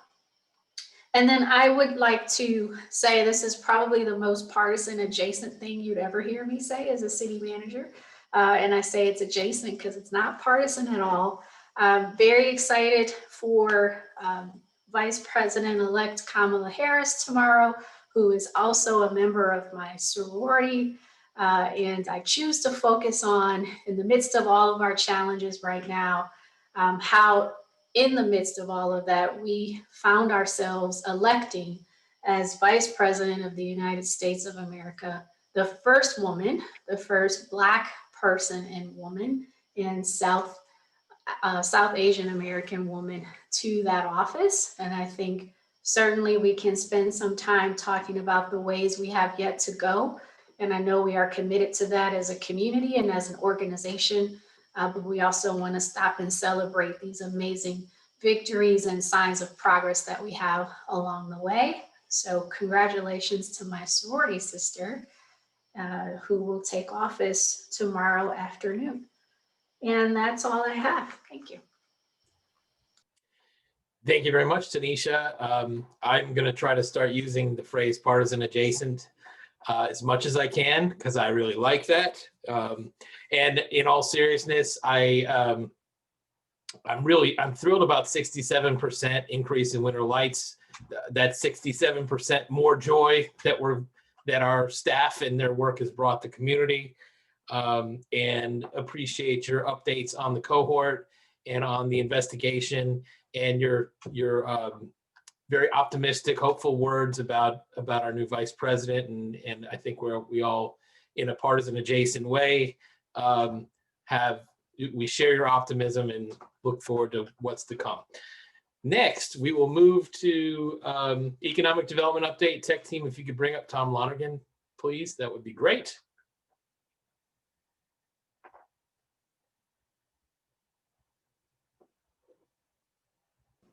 And then I would like to say this is probably the most partisan adjacent thing you'd ever hear me say as a city manager. And I say it's adjacent because it's not partisan at all. I'm very excited for Vice President-elect Kamala Harris tomorrow, who is also a member of my sorority. And I choose to focus on, in the midst of all of our challenges right now, how in the midst of all of that, we found ourselves electing as Vice President of the United States of America the first woman, the first Black person and woman in South Asian American woman to that office. And I think certainly we can spend some time talking about the ways we have yet to go. And I know we are committed to that as a community and as an organization, but we also want to stop and celebrate these amazing victories and signs of progress that we have along the way. So congratulations to my sorority sister, who will take office tomorrow afternoon. And that's all I have. Thank you. Thank you very much, Tanisha. I'm going to try to start using the phrase partisan adjacent as much as I can, because I really like that. And in all seriousness, I'm thrilled about 67% increase in winter lights. That's 67% more joy that our staff and their work has brought the community. And appreciate your updates on the cohort and on the investigation, and your very optimistic, hopeful words about our new vice president. And I think we all, in a partisan adjacent way, we share your optimism and look forward to what's to come. Next, we will move to economic development update. Tech team, if you could bring up Tom Lonergan, please, that would be great.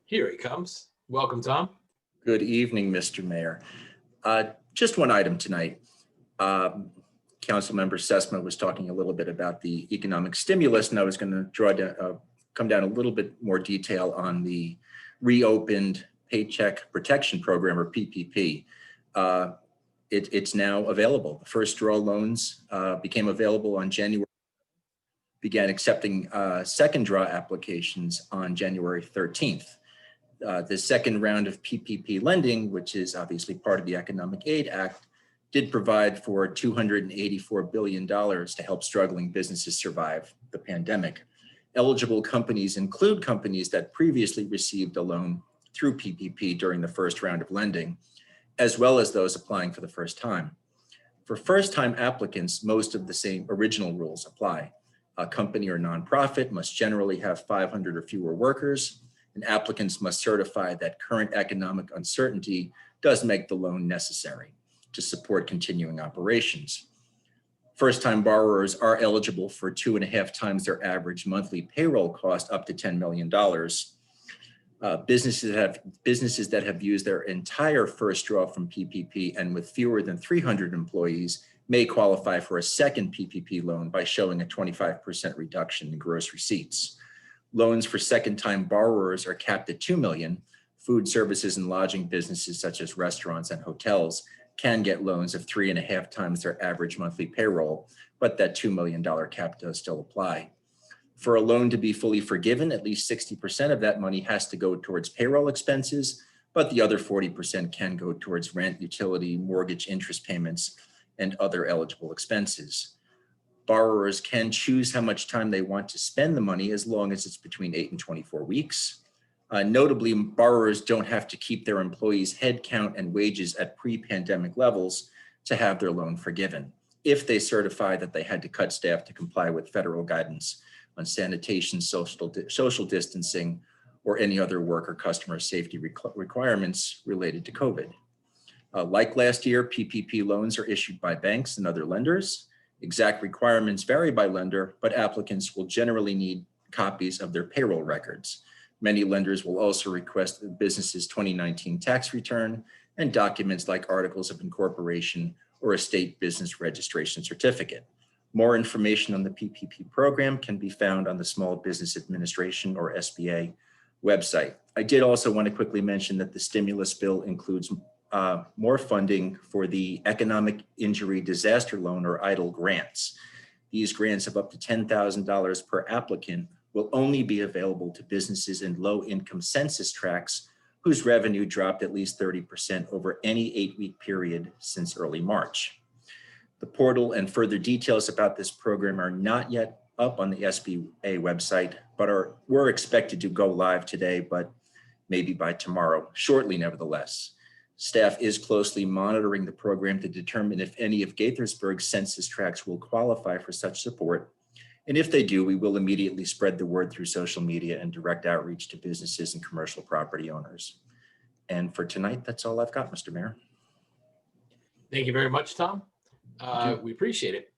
Here he comes. Welcome, Tom. Good evening, Mr. Mayor. Just one item tonight. Councilmember Sesma was talking a little bit about the economic stimulus, and I was going to come down a little bit more detail on the reopened Paycheck Protection Program, or PPP. It's now available. The first draw loans became available on January. Began accepting second draw applications on January 13th. The second round of PPP lending, which is obviously part of the Economic Aid Act, did provide for $284 billion to help struggling businesses survive the pandemic. Eligible companies include companies that previously received a loan through PPP during the first round of lending, as well as those applying for the first time. For first-time applicants, most of the same original rules apply. A company or nonprofit must generally have 500 or fewer workers, and applicants must certify that current economic uncertainty does make the loan necessary to support continuing operations. First-time borrowers are eligible for 2.5 times their average monthly payroll cost, up to $10 million. Businesses that have used their entire first draw from PPP and with fewer than 300 employees may qualify for a second PPP loan by showing a 25% reduction in gross receipts. Loans for second-time borrowers are capped at $2 million. Food services and lodging businesses such as restaurants and hotels can get loans of 3.5 times their average monthly payroll, but that $2 million cap does still apply. For a loan to be fully forgiven, at least 60% of that money has to go towards payroll expenses, but the other 40% can go towards rent, utility, mortgage interest payments, and other eligible expenses. Borrowers can choose how much time they want to spend the money, as long as it's between 8 and 24 weeks. Notably, borrowers don't have to keep their employees' headcount and wages at pre-pandemic levels to have their loan forgiven, if they certify that they had to cut staff to comply with federal guidance on sanitation, social distancing, or any other work or customer safety requirements related to COVID. Like last year, PPP loans are issued by banks and other lenders. Exact requirements vary by lender, but applicants will generally need copies of their payroll records. Many lenders will also request the business's 2019 tax return and documents like articles of incorporation or a state business registration certificate. More information on the PPP program can be found on the Small Business Administration, or SBA, website. I did also want to quickly mention that the stimulus bill includes more funding for the Economic Injury Disaster Loan, or EIDL grants. These grants of up to $10,000 per applicant will only be available to businesses in low-income census tracts whose revenue dropped at least 30% over any 8-week period since early March. The portal and further details about this program are not yet up on the SBA website, but were expected to go live today, but maybe by tomorrow, shortly nevertheless. Staff is closely monitoring the program to determine if any of Gaithersburg's census tracts will qualify for such support. And if they do, we will immediately spread the word through social media and direct outreach to businesses and commercial property owners. And for tonight, that's all I've got, Mr. Mayor. Thank you very much, Tom. We appreciate it.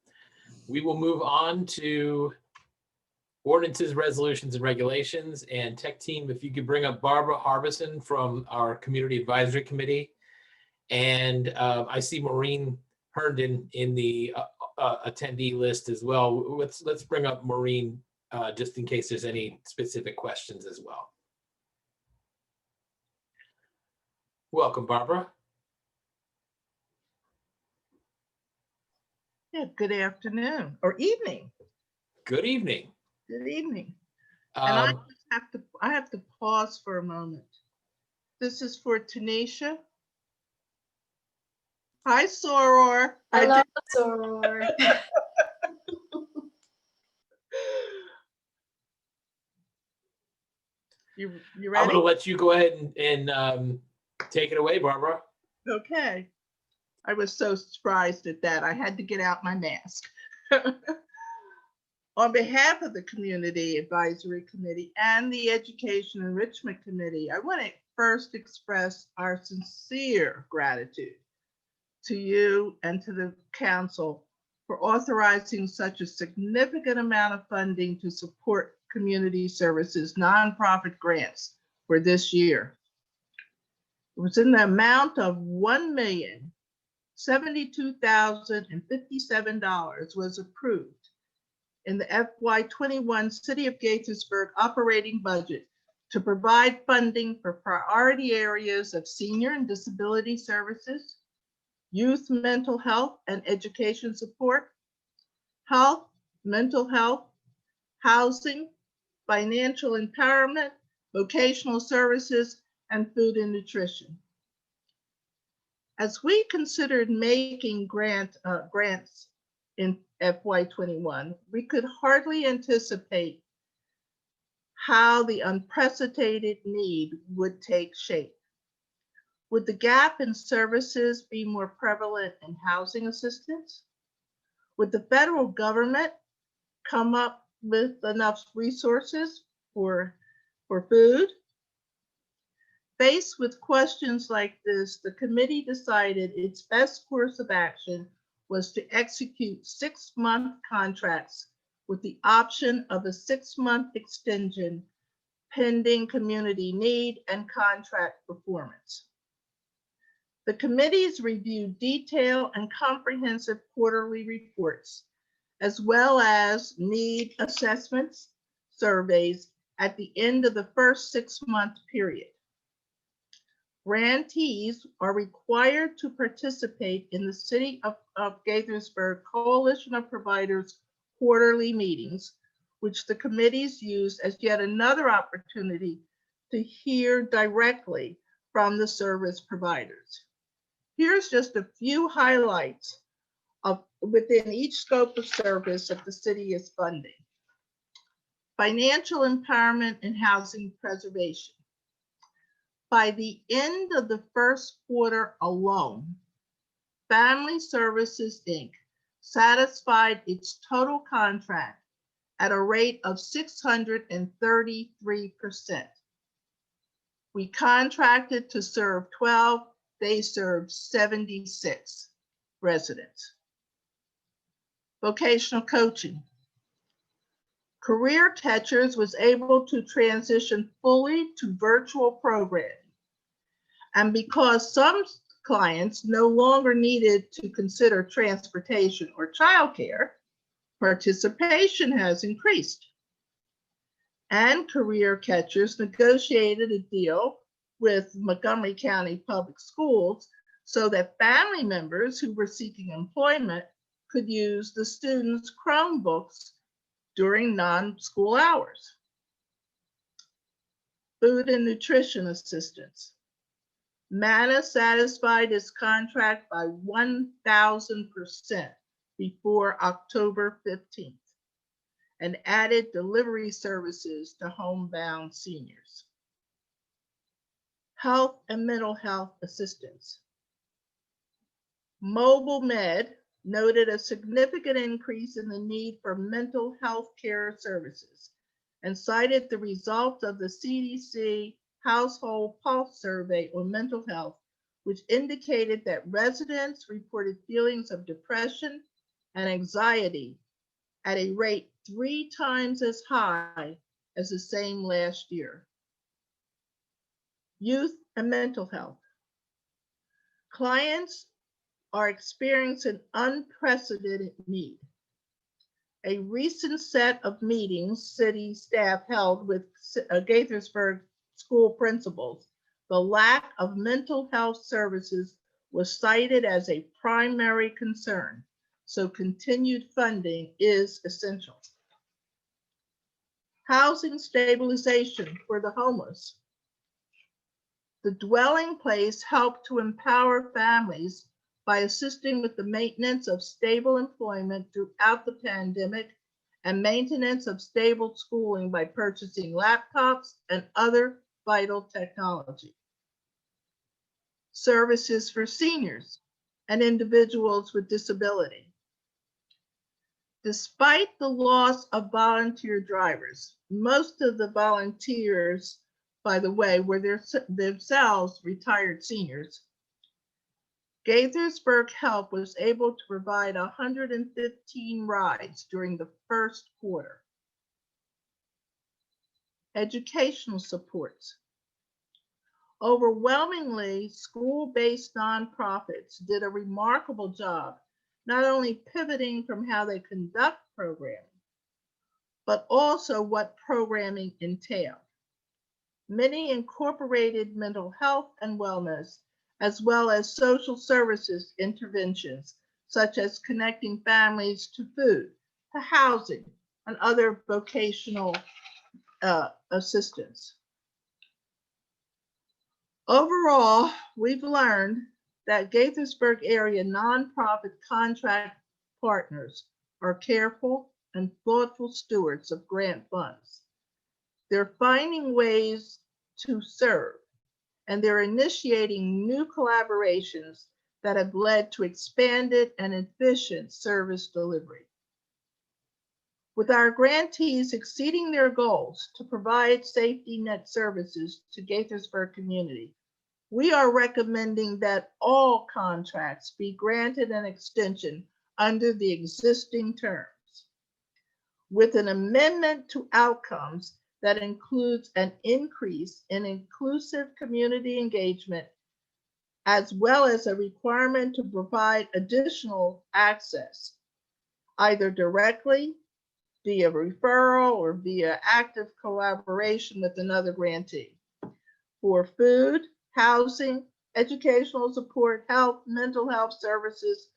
We will move on to ordinances, resolutions, and regulations. And tech team, if you could bring up Barbara Harbison from our Community Advisory Committee. And I see Maureen Herndon in the attendee list as well. Let's bring up Maureen just in case there's any specific questions as well. Welcome, Barbara. Yeah, good afternoon or evening. Good evening. Good evening. And I have to pause for a moment. This is for Tanisha. Hi, Soror. Hello, Soror. You I'm ready? going to let you go ahead and take it away, Barbara. Okay. I was so surprised at that. I had to get out my mask. On behalf of the Community Advisory Committee and the Education Enrichment Committee, I want to first express our sincere gratitude to you and to the council for authorizing such a significant amount of funding to support community services nonprofit grants for this year. It was in the amount of $1,072,057 was approved in the FY21 City of Gaithersburg operating budget to provide funding for priority areas of senior and disability services, youth mental health and education support, health, mental health, housing, financial empowerment, vocational services, and food and nutrition. As we considered making grants in FY21, we could hardly anticipate how the unprecedented need would take shape. Would the gap in services be more prevalent in housing assistance? Would the federal government come up with enough resources for food? Faced with questions like this, the committee decided its best course of action was to execute 6-month contracts with the option of a 6-month extension pending community need and contract performance. The committees reviewed detailed and comprehensive quarterly reports, as well as need assessments, surveys at the end of the first 6-month period. Grantees are required to participate in the City of Gaithersburg Coalition of Providers quarterly meetings, which the committees use as yet another opportunity to hear directly from the service providers. Here's just a few highlights of within each scope of service that the city is funding. Financial empowerment and housing preservation. By the end of the first quarter alone, Family Services, Inc. satisfied its total contract at a rate of 633%. We contracted to serve 12, they served 76 residents. Vocational coaching. Career Catchers was able to transition fully to virtual programming. And because some clients no longer needed to consider transportation or childcare, participation has increased. And Career Catchers negotiated a deal with Montgomery County Public Schools so that family members who were seeking employment could use the students' Chromebooks during non-school hours. Food and nutrition assistance. MANA satisfied its contract by 1,000% before October 15th and added delivery services to homebound seniors. health and mental health assistance. Mobile Med noted a significant increase in the need for mental health care services and cited the results of the CDC Household Pulse Survey on mental health, which indicated that residents reported feelings of depression and anxiety at a rate 3 times as high as the same last year. Youth and mental health. Clients are experiencing unprecedented need. A recent set of meetings city staff held with Gaithersburg school principals, the lack of mental health services was cited as a primary concern, so continued funding is essential. Housing stabilization for the homeless. The dwelling place helped to empower families by assisting with the maintenance of stable employment throughout the pandemic and maintenance of stable schooling by purchasing laptops and other vital technology. Services for seniors and individuals with disability. Despite the loss of volunteer drivers, most of the volunteers, by the way, were themselves retired seniors. Gaithersburg Help was able to provide 115 rides during the first quarter. Educational supports. Overwhelmingly, school-based nonprofits did a remarkable job, not only pivoting from how they conduct programming, but also what programming entailed. Many incorporated mental health and wellness, as well as social services interventions, such as connecting families to food, to housing, and other vocational assistance. Overall, we've learned that Gaithersburg area nonprofit contract partners are careful and thoughtful stewards of grant funds. They're finding ways to serve, and they're initiating new collaborations that have led to expanded and efficient service delivery. With our grantees exceeding their goals to provide safety net services to Gaithersburg community, we are recommending that all contracts be granted an extension under the existing terms, with an amendment to outcomes that includes an increase in inclusive community engagement, as well as a requirement to provide additional access, either directly, via referral, or via active collaboration with another grantee, for food, housing, educational support, health, mental health services,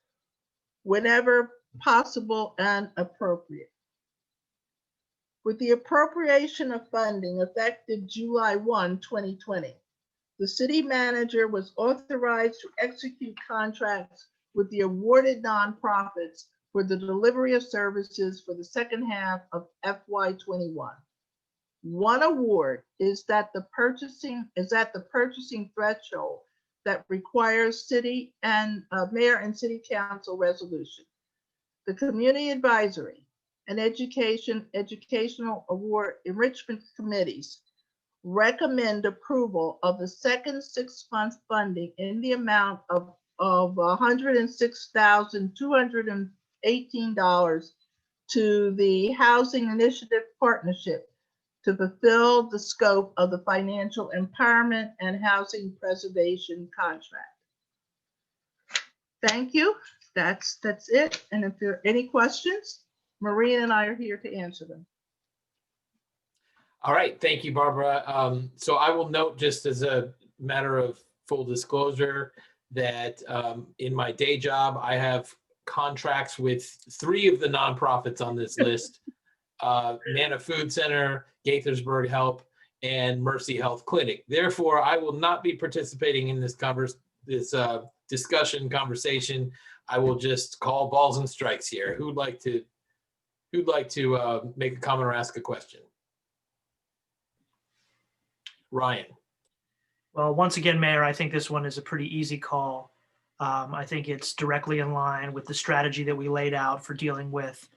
whenever possible and appropriate. With the appropriation of funding effective July 1, 2020, the city manager was authorized to execute contracts with the awarded nonprofits for the delivery of services for the second half of FY21. One award is at the purchasing threshold that requires city and mayor and city council resolution. The community advisory and educational award enrichment committees recommend approval of the second 6-month funding in the amount of $106,218 to the Housing Initiative Partnership to fulfill the scope of the Financial Empowerment and Housing Preservation Contract. Thank you. That's it. And if there are any questions, Maria and I are here to answer them. All right, thank you, Barbara. So I will note, just as a matter of full disclosure, that in my day job, I have contracts with 3 of the nonprofits on this list: Nana Food Center, Gaithersburg Help, and Mercy Health Clinic. Therefore, I will not be participating in this conversation. I will just call balls and strikes here. Who'd like to make a comment or ask a question? Ryan. Well, once again, Mayor, I think this one is a pretty easy call. I think it's directly in line with the strategy that we laid out for dealing with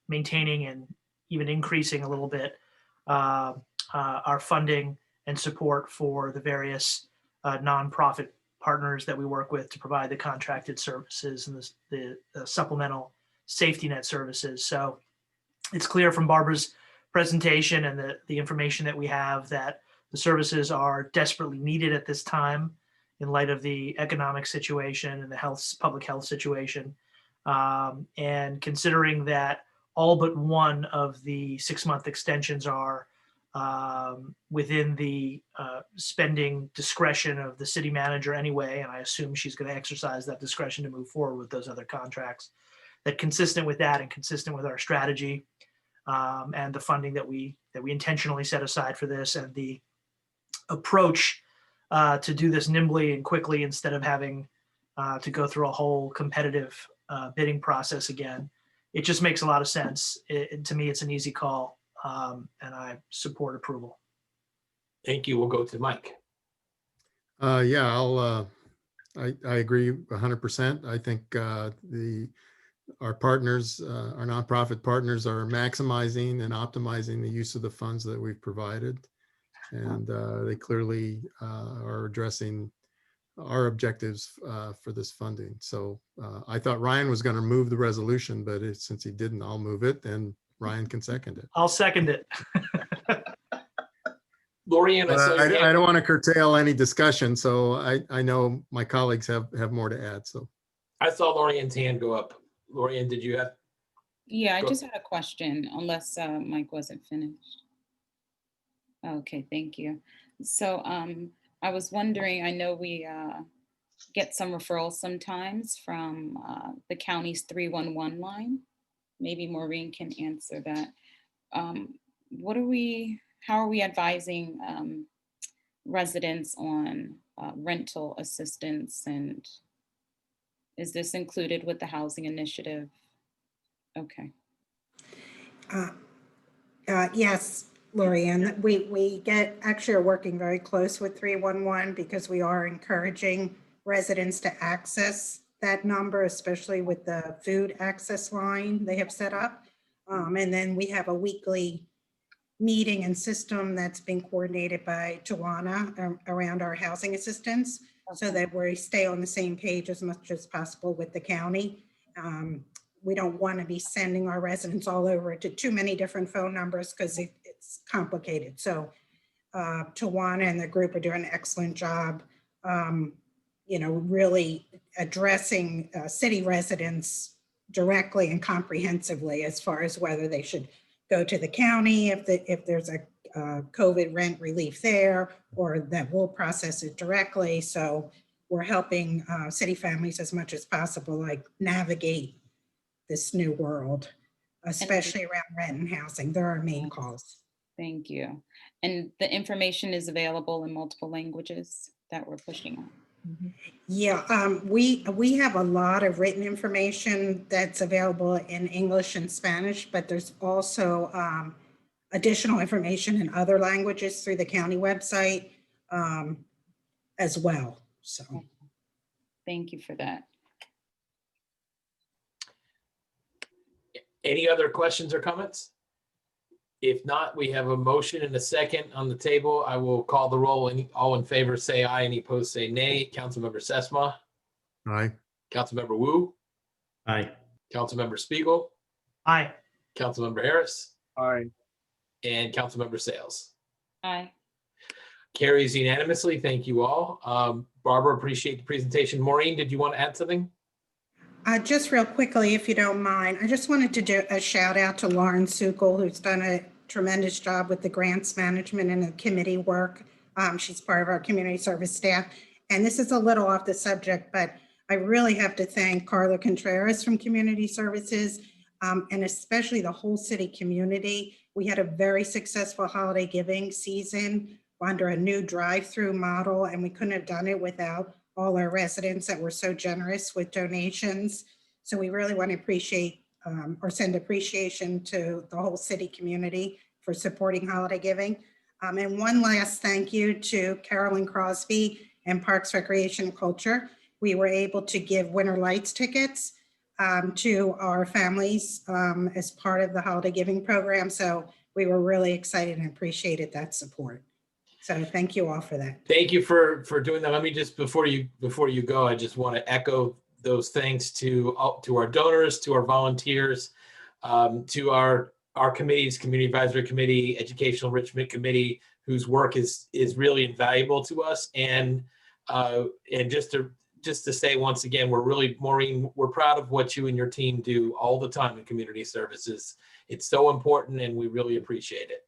maintaining and even increasing a little bit our funding and support for the various nonprofit partners that we work with to provide the contracted services and the supplemental safety net services. So it's clear from Barbara's presentation and the information that we have that the services are desperately needed at this time in light of the economic situation and the public health situation. And considering that all but one of the 6-month extensions are within the spending discretion of the city manager anyway, and I assume she's going to exercise that discretion to move forward with those other contracts, that consistent with that and consistent with our strategy and the funding that we intentionally set aside for this and the approach to do this nimbly and quickly instead of having to go through a whole competitive bidding process again. It just makes a lot of sense. To me, it's an easy call, and I support approval. Thank you. We'll go to Mike. Yeah, I agree 100%. I think our partners, our nonprofit partners, are maximizing and optimizing the use of the funds that we've provided, and they clearly are addressing our objectives for this funding. So I thought Ryan was going to move the resolution, but since he didn't, I'll move it, and Ryan can second it. I'll second it. Lorianne, I don't want to curtail any discussion, so I know my colleagues have more to add. So I saw Lorianne's hand go up. Lorianne, did you have? Yeah, I just had a question, unless Mike wasn't finished. Okay, thank you. So I was wondering, I know we get some referrals sometimes from the county's 311 line. Maybe Maureen can answer that. How are we advising residents on rental assistance, and is this included with the housing initiative? Okay. Yes, Lorianne, we actually are working very close with 311 because we are encouraging residents to access that number, especially with the food access line they have set up. And then we have a weekly meeting and system that's been coordinated by Joanna around our housing assistance, so that we stay on the same page as much as possible with the county. We don't want to be sending our residents all over to too many different phone numbers because it's complicated. So Tawana and the group are doing an excellent job, really addressing city residents directly and comprehensively as far as whether they should go to the county if there's a COVID rent relief there, or that we'll process it directly. So we're helping city families as much as possible, like navigate this new world, especially around rent and housing. They're our main calls. Thank you. And the information is available in multiple languages that we're pushing on. Yeah, we have a lot of written information that's available in English and Spanish, but there's also additional information in other languages through the county website as well. So thank you for that. Any other questions or comments? If not, we have a motion and a second on the table. I will call the roll. All in favor say aye, any opposed say nay. Councilmember Sesma. Aye. Councilmember Wu. Aye. Councilmember Spiegel. Aye. Councilmember Harris. Aye. And Councilmember Sales. Aye. Carries unanimously. Thank you all. Barbara, appreciate the presentation. Maureen, did you want to add something? Just real quickly, if you don't mind, I just wanted to do a shout out to Lauren Sukol, who's done a tremendous job with the grants management and the committee work. She's part of our community service staff. And this is a little off the subject, but I really have to thank Carla Contreras from Community Services, and especially the whole city community. We had a very successful holiday giving season under a new drive-through model, and we couldn't have done it without all our residents that were so generous with donations. So we really want to appreciate or send appreciation to the whole city community for supporting holiday giving. And one last thank you to Carolyn Crosby and Parks, Recreation, and Culture. We were able to give Winter Lights tickets to our families as part of the holiday giving program. So we were really excited and appreciated that support. So thank you all for that. Thank you for doing that. Let me just, before you go, I just want to echo those thanks to our donors, to our volunteers, to our committees, Community Advisory Committee, Educational Enrichment Committee, whose work is really invaluable to us. And just to say once again, Maureen, we're proud of what you and your team do all the time in community services. It's so important and we really appreciate it.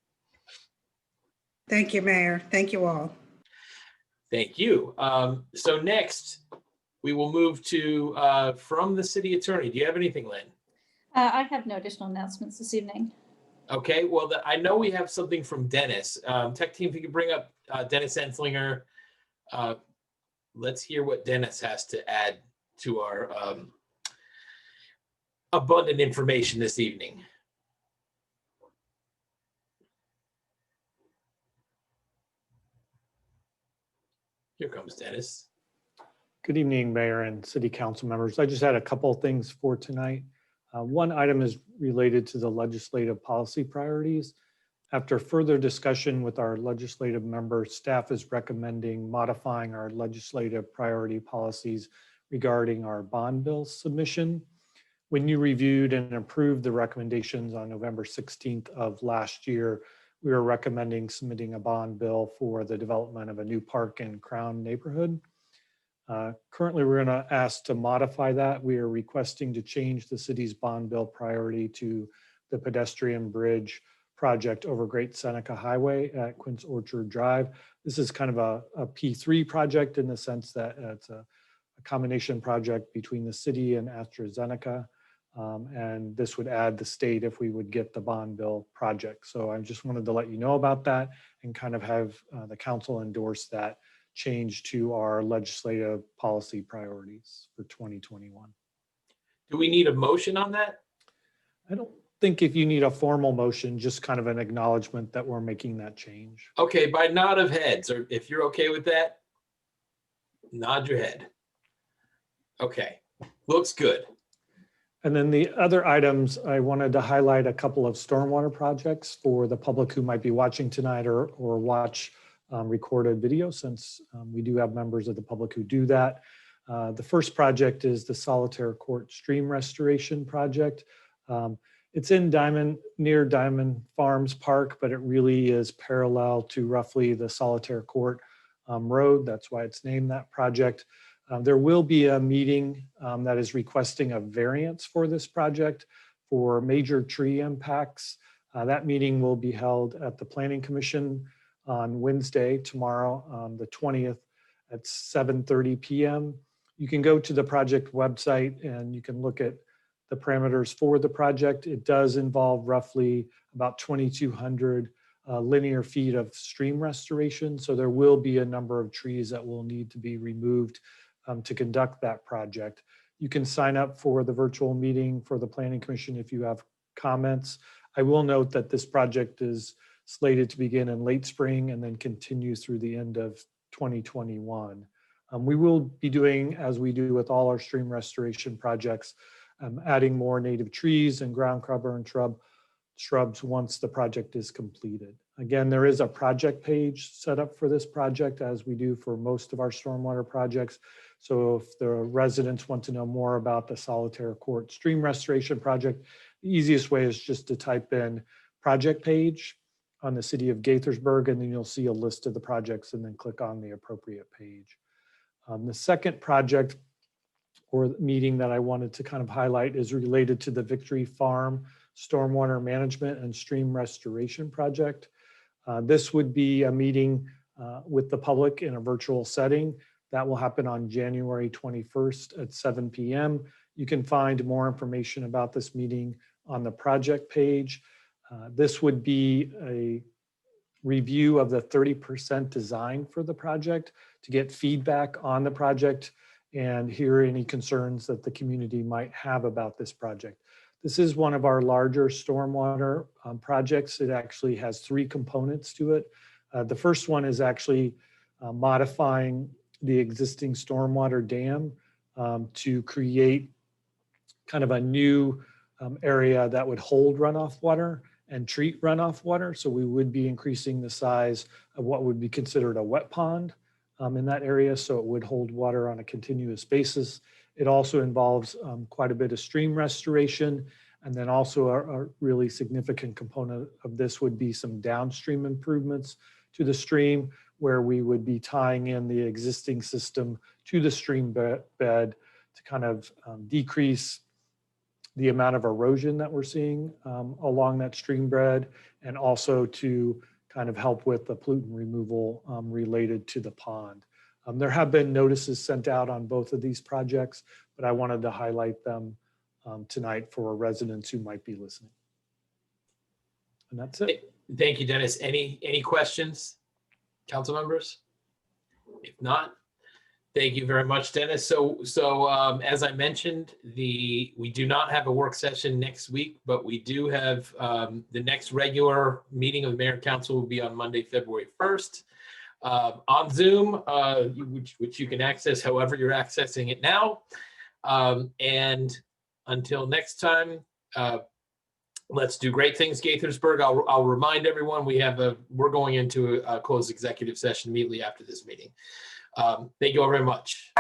Thank you, Mayor. Thank you all. Thank you. So next, we will move to from the city attorney. Do you have anything, Lynn? I have no additional announcements this evening. Okay, well, I know we have something from Dennis. Tech team, if you could bring up Dennis Enslinger. Let's hear what Dennis has to add to our abundant information this evening. Here comes Dennis. Good evening, Mayor and City Council members. I just had a couple of things for tonight. One item is related to the legislative policy priorities. After further discussion with our legislative members, staff is recommending modifying our legislative priority policies regarding our bond bill submission. When you reviewed and approved the recommendations on November 16th of last year, we were recommending submitting a bond bill for the development of a new park in Crown neighborhood. Currently, we're going to ask to modify that. We are requesting to change the city's bond bill priority to the pedestrian bridge project over Great Seneca Highway at Quince Orchard Drive. This is kind of a P3 project in the sense that it's a combination project between the city and AstraZeneca. And this would add the state if we would get the bond bill project. So I just wanted to let you know about that and kind of have the council endorse that change to our legislative policy priorities for 2021. Do we need a motion on that? I don't think if you need a formal motion, just kind of an acknowledgement that we're making that change. Okay, by nod of heads, or if you're okay with that, nod your head. Okay, looks good. And then the other items, I wanted to highlight a couple of stormwater projects for the public who might be watching tonight or watch recorded video, since we do have members of the public who do that. The first project is the Solitaire Court Stream Restoration Project. It's in near Diamond Farms Park, but it really is parallel to roughly the Solitaire Court Road. That's why it's named that project. There will be a meeting that is requesting a variance for this project for major tree impacts. That meeting will be held at the Planning Commission on Wednesday, tomorrow, the 20th at 7:30 p.m. You can go to the project website and you can look at the parameters for the project. It does involve roughly about 2,200 linear feet of stream restoration. So there will be a number of trees that will need to be removed to conduct that project. You can sign up for the virtual meeting for the Planning Commission if you have comments. I will note that this project is slated to begin in late spring and then continue through the end of 2021. We will be doing, as we do with all our stream restoration projects, adding more native trees and ground cover and shrubs once the project is completed. Again, there is a project page set up for this project, as we do for most of our stormwater projects. So if the residents want to know more about the Solitaire Court Stream Restoration Project, the easiest way is just to type in project page on the city of Gaithersburg, and then you'll see a list of the projects and then click on the appropriate page. The second project or meeting that I wanted to kind of highlight is related to the Victory Farm Stormwater Management and Stream Restoration Project. This would be a meeting with the public in a virtual setting. That will happen on January 21st at 7 p.m. You can find more information about this meeting on the project page. This would be a review of the 30% design for the project to get feedback on the project and hear any concerns that the community might have about this project. This is one of our larger stormwater projects. It actually has 3 components to it. The first one is actually modifying the existing stormwater dam to create kind of a new area that would hold runoff water and treat runoff water. So we would be increasing the size of what would be considered a wet pond in that area. So it would hold water on a continuous basis. It also involves quite a bit of stream restoration. And then also a really significant component of this would be some downstream improvements to the stream, where we would be tying in the existing system to the stream bed to kind of decrease the amount of erosion that we're seeing along that stream bed, and also to kind of help with the pollutant removal related to the pond. There have been notices sent out on both of these projects, but I wanted to highlight them tonight for residents who might be listening. And that's it. Thank you, Dennis. Any questions, council members? If not, thank you very much, Dennis. So as I mentioned, we do not have a work session next week, but we do have the next regular meeting of the Mayor and Council will be on Monday, February 1st. On Zoom, which you can access however you're accessing it now. And until next time, let's do great things, Gaithersburg. I'll remind everyone we're going into a closed executive session immediately after this meeting. Thank you all very much.